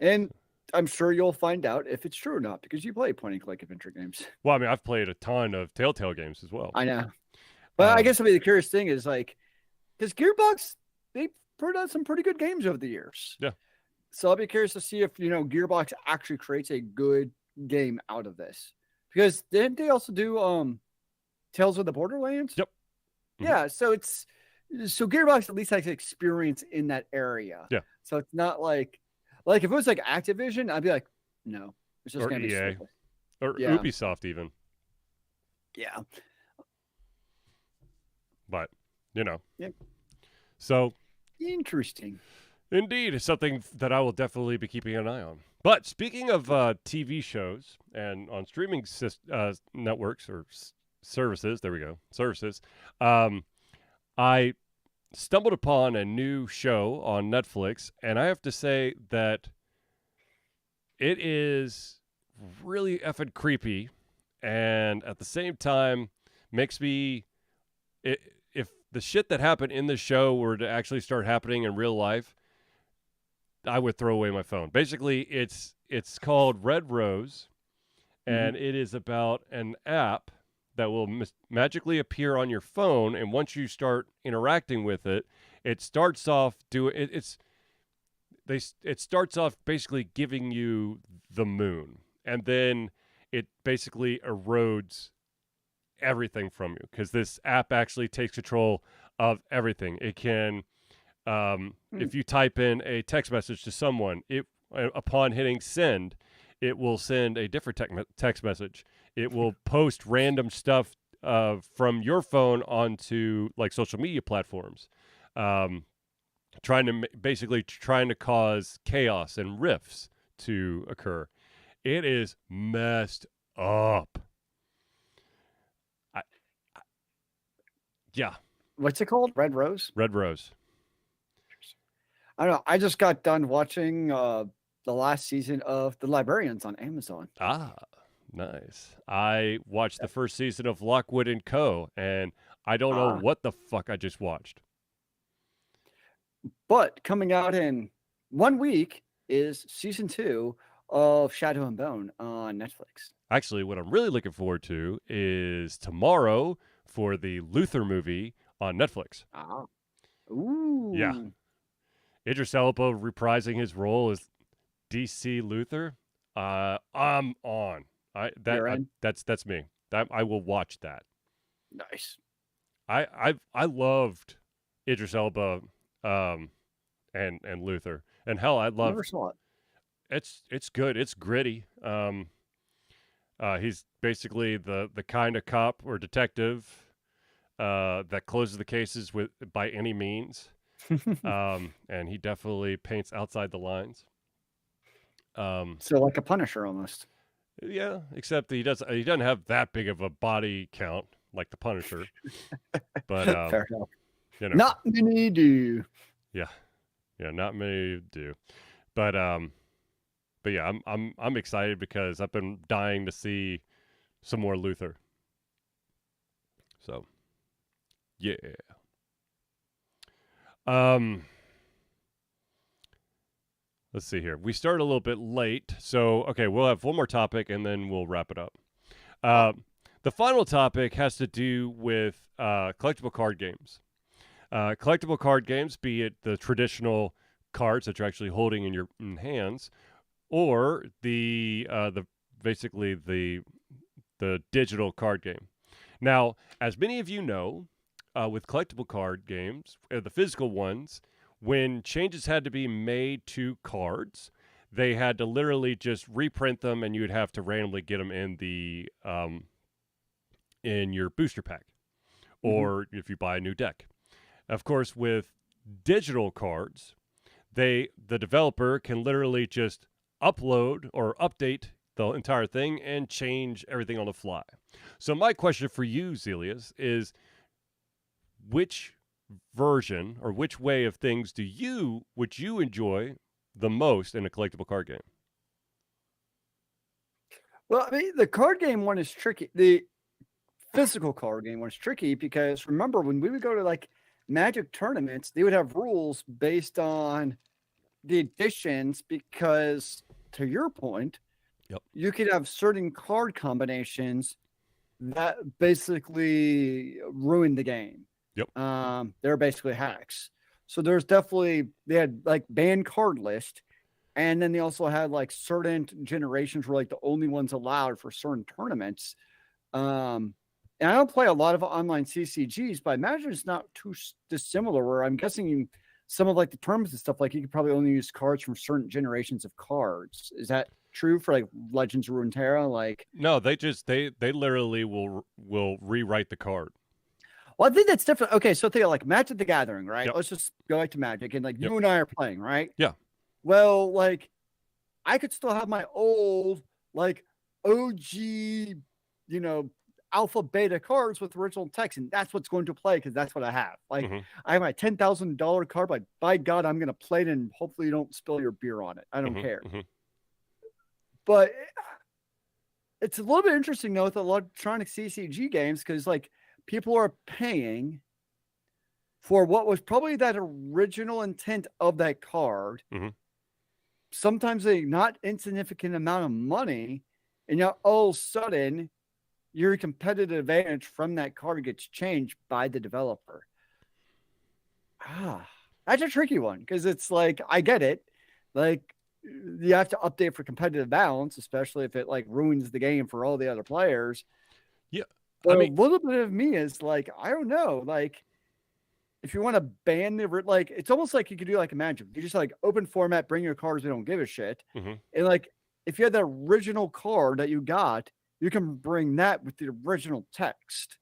And I'm sure you'll find out if it's true or not because you play point and click adventure games. Well, I mean, I've played a ton of Telltale games as well. I know. But I guess the curious thing is like, because Gearbox, they put out some pretty good games over the years. Yeah. So I'll be curious to see if, Gearbox actually creates a good game out of this. Because didn't they also do Tales of the Borderlands? Yep. Yeah, so Gearbox at least has experience in that area. Yeah. So it's not like if it was like Activision, I'd be like, no, it's just or gonna be EA. stupid. Or Ubisoft even. Yeah. But, you know. Yep. So, Interesting. indeed, it's something that I will definitely be keeping an eye on. But speaking of TV shows and on streaming networks or services, there we go, services, I stumbled upon a new show on Netflix, and I have to say that it is really effing creepy, and at the same time makes me if the shit that happened in the show were to actually start happening in real life, I would throw away my phone. Basically, it's called Red Rose, and it is about an app that will magically appear on your phone, and once you start interacting with it, it starts off it starts off basically giving you the moon, and then it basically erodes everything from you because this app actually takes control of everything. It can, if you type in a text message to someone, it upon hitting send, it will send a different text message. It will post random stuff from your phone onto like social media platforms, basically trying to cause chaos and rifts to occur. It is messed up. Yeah. What's it called? Red Rose? Red Rose. I don't know. I just got done watching the last season of The Librarians on Amazon. Ah, nice. I watched the first season of Lockwood and Co., and I don't know what the fuck I just watched. But coming out in 1 week is season 2 of Shadow and Bone on Netflix. Actually, what I'm really looking forward to is tomorrow for the Luther movie on Netflix. Ooh. Yeah. Idris Elba reprising his role as DC Luther. I'm on. That's me. I will watch that. Nice. I loved Idris Elba and Luther. And hell, I love Never saw it. It's good. It's gritty. He's basically the kind of cop or detective that closes the cases by any means. And he definitely paints outside the lines. So like a Punisher almost. Yeah, except he doesn't have that big of a body count like the Punisher. But fair enough. You know, not many do. Yeah, not many do. But yeah, I'm excited because I've been dying to see some more Luther. So, yeah. Let's see here. We started a little bit late, so okay, we'll have one more topic and then we'll wrap it up. The final topic has to do with collectible card games. Collectible card games, be it the traditional cards that you're actually holding in your hands, or the basically the digital card game. Now, as many of you know, with collectible card games, the physical ones, when changes had to be made to cards, they had to literally just reprint them, and you would have to randomly get them in the in your booster pack, or if you buy a new deck. Of course, with digital cards, the developer can literally just upload or update the entire thing and change everything on the fly. So my question for you, Zelius, is which version or which way of things would you enjoy the most in a collectible card game? Well, I mean, the card game one is tricky. The physical card game one is tricky because remember when we would go to like Magic tournaments, they would have rules based on the editions because, to your point, you could have certain card combinations that basically ruin the game. They're basically hacks. So there's definitely, they had like banned card list, and then they also had like certain generations were like the only ones allowed for certain tournaments. And I don't play a lot of online CCGs, but I imagine it's not too dissimilar. Where I'm guessing some of like the tournaments and stuff, like you could probably only use cards from certain generations of cards. Is that true for like Legends of Runeterra? Like, No, they literally will rewrite the card. well, I think that's different. Okay, so think of like Magic the Gathering, right? Yep. Let's just go back to Magic, and like Yep. you and I are playing, right? Yeah. Well, like I could still have my old like OG, you know, alpha beta cards with original text, and that's what's going to play because that's what I have. Like Mm-hmm. I have my $10,000 card, but by God, I'm gonna play it and hopefully you don't spill your beer on it. I don't care. Mm-hmm. But it's a little bit interesting though with electronic CCG games because like people are paying for what was probably that original intent of that card. Mm-hmm. Sometimes a not insignificant amount of money, and now all of a sudden your competitive advantage from that card gets changed by the developer. That's a tricky one because it's like I get it. Like you have to update for competitive balance, especially if it like ruins the game for all the other players. Yeah. But I mean, a little bit of me is like, I don't know, like if you want to ban the like, it's almost like you could do like a Magic. You just like open format, bring your cards, we don't give a shit. mm-hmm. And like if you had the original card that you got, you can bring that with the original text.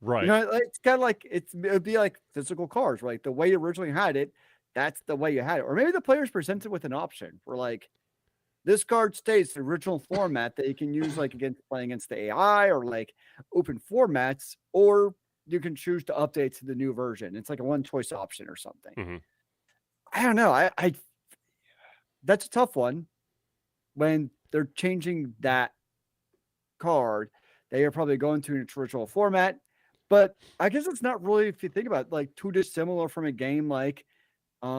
Right. You know, it's kind of like it would be like physical cards, right? The way you originally had it, that's the way you had it. Or maybe the players presented with an option for like this card stays the original format that you can use like against playing against the AI or like open formats, or you can choose to update to the new version. It's like a one choice option or something. Mm-hmm. I don't know. I that's a tough one when they're changing that card. They are probably going to its original format. But I guess it's not really, if you think about it, like too dissimilar from a game like any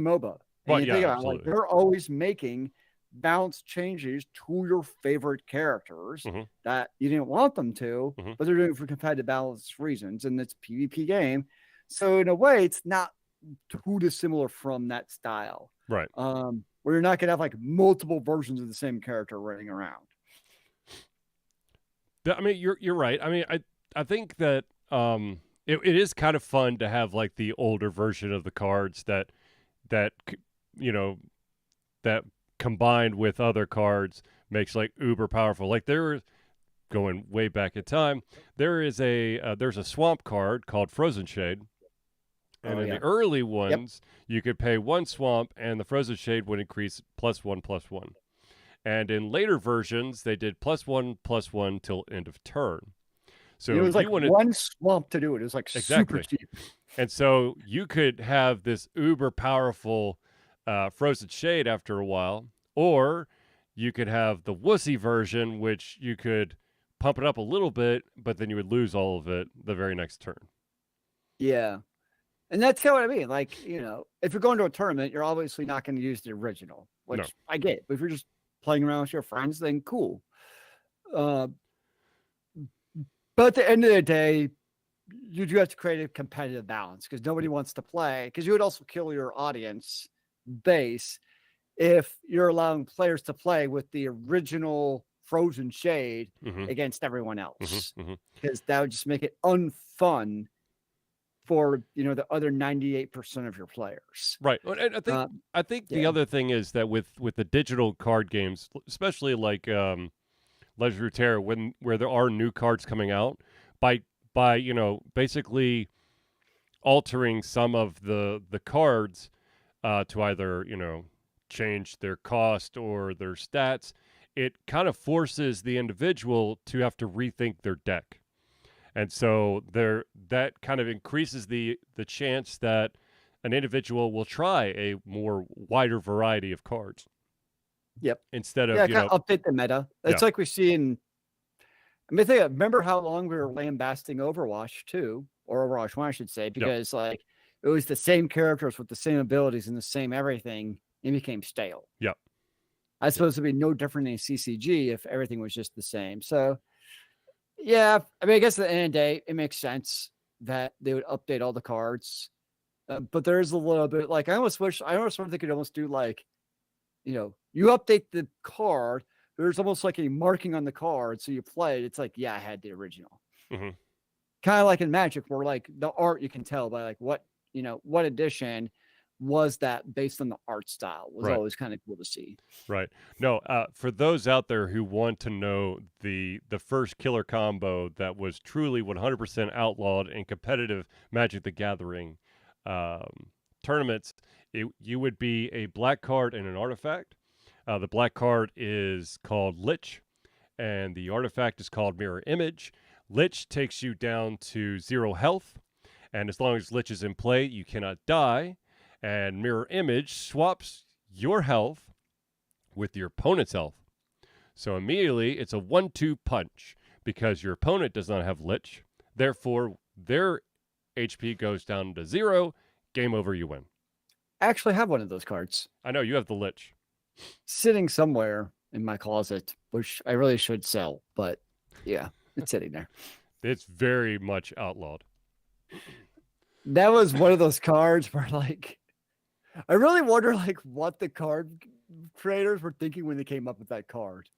MOBA. And Well, you yeah, think about it, like absolutely. they're always making balance changes to your favorite characters Mm-hmm. that you didn't want them to, Mm-hmm. but they're doing it for competitive balance reasons, and it's a PvP game. So in a way, it's not too dissimilar from that style. Right. Where you're not gonna have like multiple versions of the same character running around. I mean, you're right. I mean, I think that it is kind of fun to have like the older version of the cards that you know that combined with other cards makes like uber powerful. Like there, going way back in time, there's a swamp card called Frozen Shade. And Oh in yeah. the early ones, you could pay one swamp, and the Frozen Shade would increase +1/+1. And in later versions, they did +1/+1 till end of turn. So It was like you wanted one swamp to do it. It was like super exactly, cheap. and so you could have this uber powerful Frozen Shade after a while, or you could have the wussy version, which you could pump it up a little bit, but then you would lose all of it the very next turn. Yeah. And that's kind of what I mean. Like, you know, if you're going to a tournament, you're obviously not going to use the original, which No. I get. But if you're just playing around with your friends, then cool. But at the end of the day, you do have to create a competitive balance because nobody wants to play. Because you would also kill your audience base if you're allowing players to play with the original Frozen Shade Mm-hmm. against everyone else. Mm-hmm. Mm-hmm. Because that would just make it unfun for, you know, the other 98% of your players. Right. And I think the other thing is that with the digital card games, especially like Legend of Runeterra, where there are new cards coming out, by you know basically altering some of the cards to either you know change their cost or their stats, it kind of forces the individual to have to rethink their deck. And so that kind of increases the chance that an individual will try a more wider variety of cards. Yep. Instead of Yeah, kind of update the meta. It's Yeah. like we see in. I mean, remember how long we were lambasting Overwatch 2, or Overwatch 1, I should say, because like it was the same characters with the same abilities and the same everything. It became stale. Yep. I suppose it'd be no different than CCG if everything was just the same. So, yeah, I mean, I guess at the end of the day, it makes sense that they would update all the cards. But there's a little bit like I almost wish they could almost do like, you know, you update the card. There's almost like a marking on the card, so you play it. It's like, yeah, I had the original. Mm-hmm. Kind of like in Magic, where like the art you can tell by like what edition, was that based on the art style was Right. always kind of cool to see. Right. No, for those out there who want to know the first killer combo that was truly 100% outlawed in competitive Magic the Gathering tournaments, you would be a black card and an artifact. The black card is called Lich, and the artifact is called Mirror Image. Lich takes you down to 0 health, and as long as Lich is in play, you cannot die. And Mirror Image swaps your health with your opponent's health. So immediately it's a 1-2 punch because your opponent does not have Lich. Therefore, their HP goes down to 0. Game over, you win. I actually have one of those cards I know you have the Lich. sitting somewhere in my closet, which I really should sell, but yeah, it's sitting there. It's very much outlawed. That was one of those cards where, like, I really wonder, like, what the card creators were thinking when they came up with that card,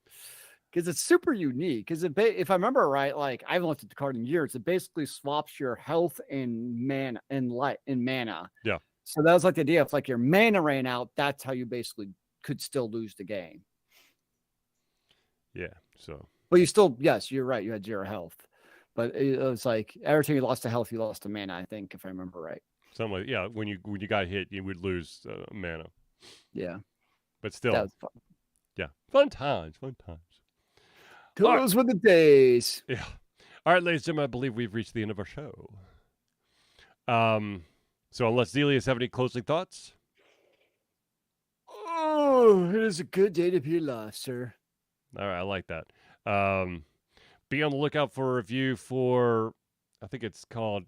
because it's super unique. Because if I remember right, like, I haven't looked at the card in years. It basically swaps your health and mana and mana. Yeah. So that was like the idea. If like your mana ran out, that's how you basically could still lose the game. Yeah. So. But you still, yes, you're right. You had 0 health, but it was like every time you lost a health, you lost a mana. I think, if I remember right. Something like, yeah, when you got hit, you would lose mana. Yeah. But still. That was fun. Yeah. Fun times. Those were the days. Yeah. All right, ladies and gentlemen, I believe we've reached the end of our show. So unless Zelius have any closing thoughts? Oh, it is a good day to be alive, sir. All right, I like that. Be on the lookout for a review for, I think it's called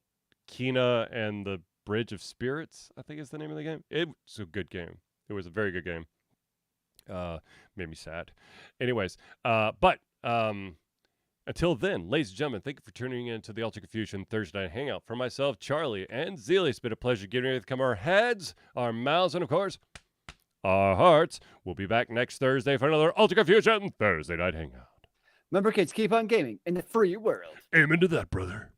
Kina and the Bridge of Spirits, I think is the name of the game. It's a good game. It was a very good game. Made me sad. Anyways, but until then, ladies and gentlemen, thank you for tuning in to the Ultra Confusion Thursday Night Hangout. For myself, Charlie, and Zelia, it's been a pleasure getting ready to come our heads, our mouths, and of course, our hearts. We'll be back next Thursday for another Ultra Confusion Thursday Night Hangout. Remember, kids, keep on gaming in the free world. Amen to that, brother.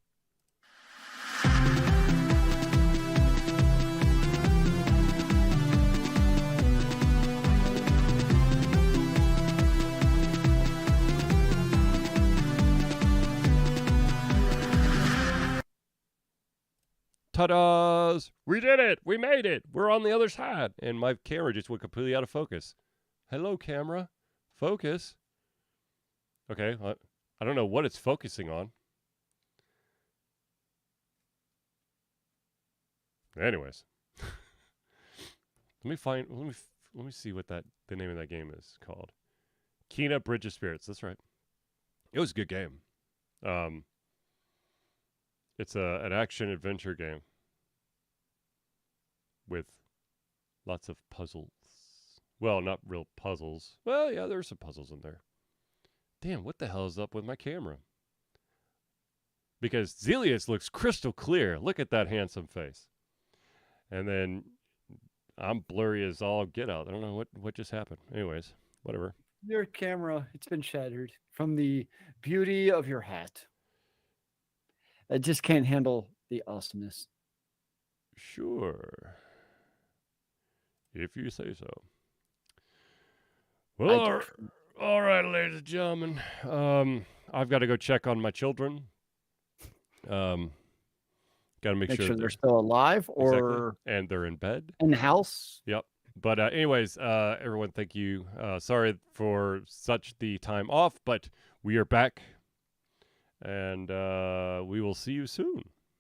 Ta-da's! We did it! We made it! We're on the other side! And my camera just went completely out of focus. Hello, camera. Focus. Okay, I don't know what it's focusing on. Anyways. let me see what the name of that game is called. Kina Bridge of Spirits, that's right. It was a good game. It's an action-adventure game with lots of puzzles. Well, not real puzzles. Well, yeah, there's some puzzles in there. Damn, what the hell is up with my camera? Because Zelius looks crystal clear. Look at that handsome face. And then I'm blurry as all get out. I don't know what just happened. Anyways, whatever. Your camera, it's been shattered from the beauty of your hat. I just can't handle the awesomeness. Sure. If you say so. Well, all right, ladies and gentlemen. I've got to go check on my children. Got to make sure they're still alive or exactly. And they're in bed. In the house. Yep. But anyways, everyone, thank you. Sorry for such the time off, but we are back. And we will see you soon.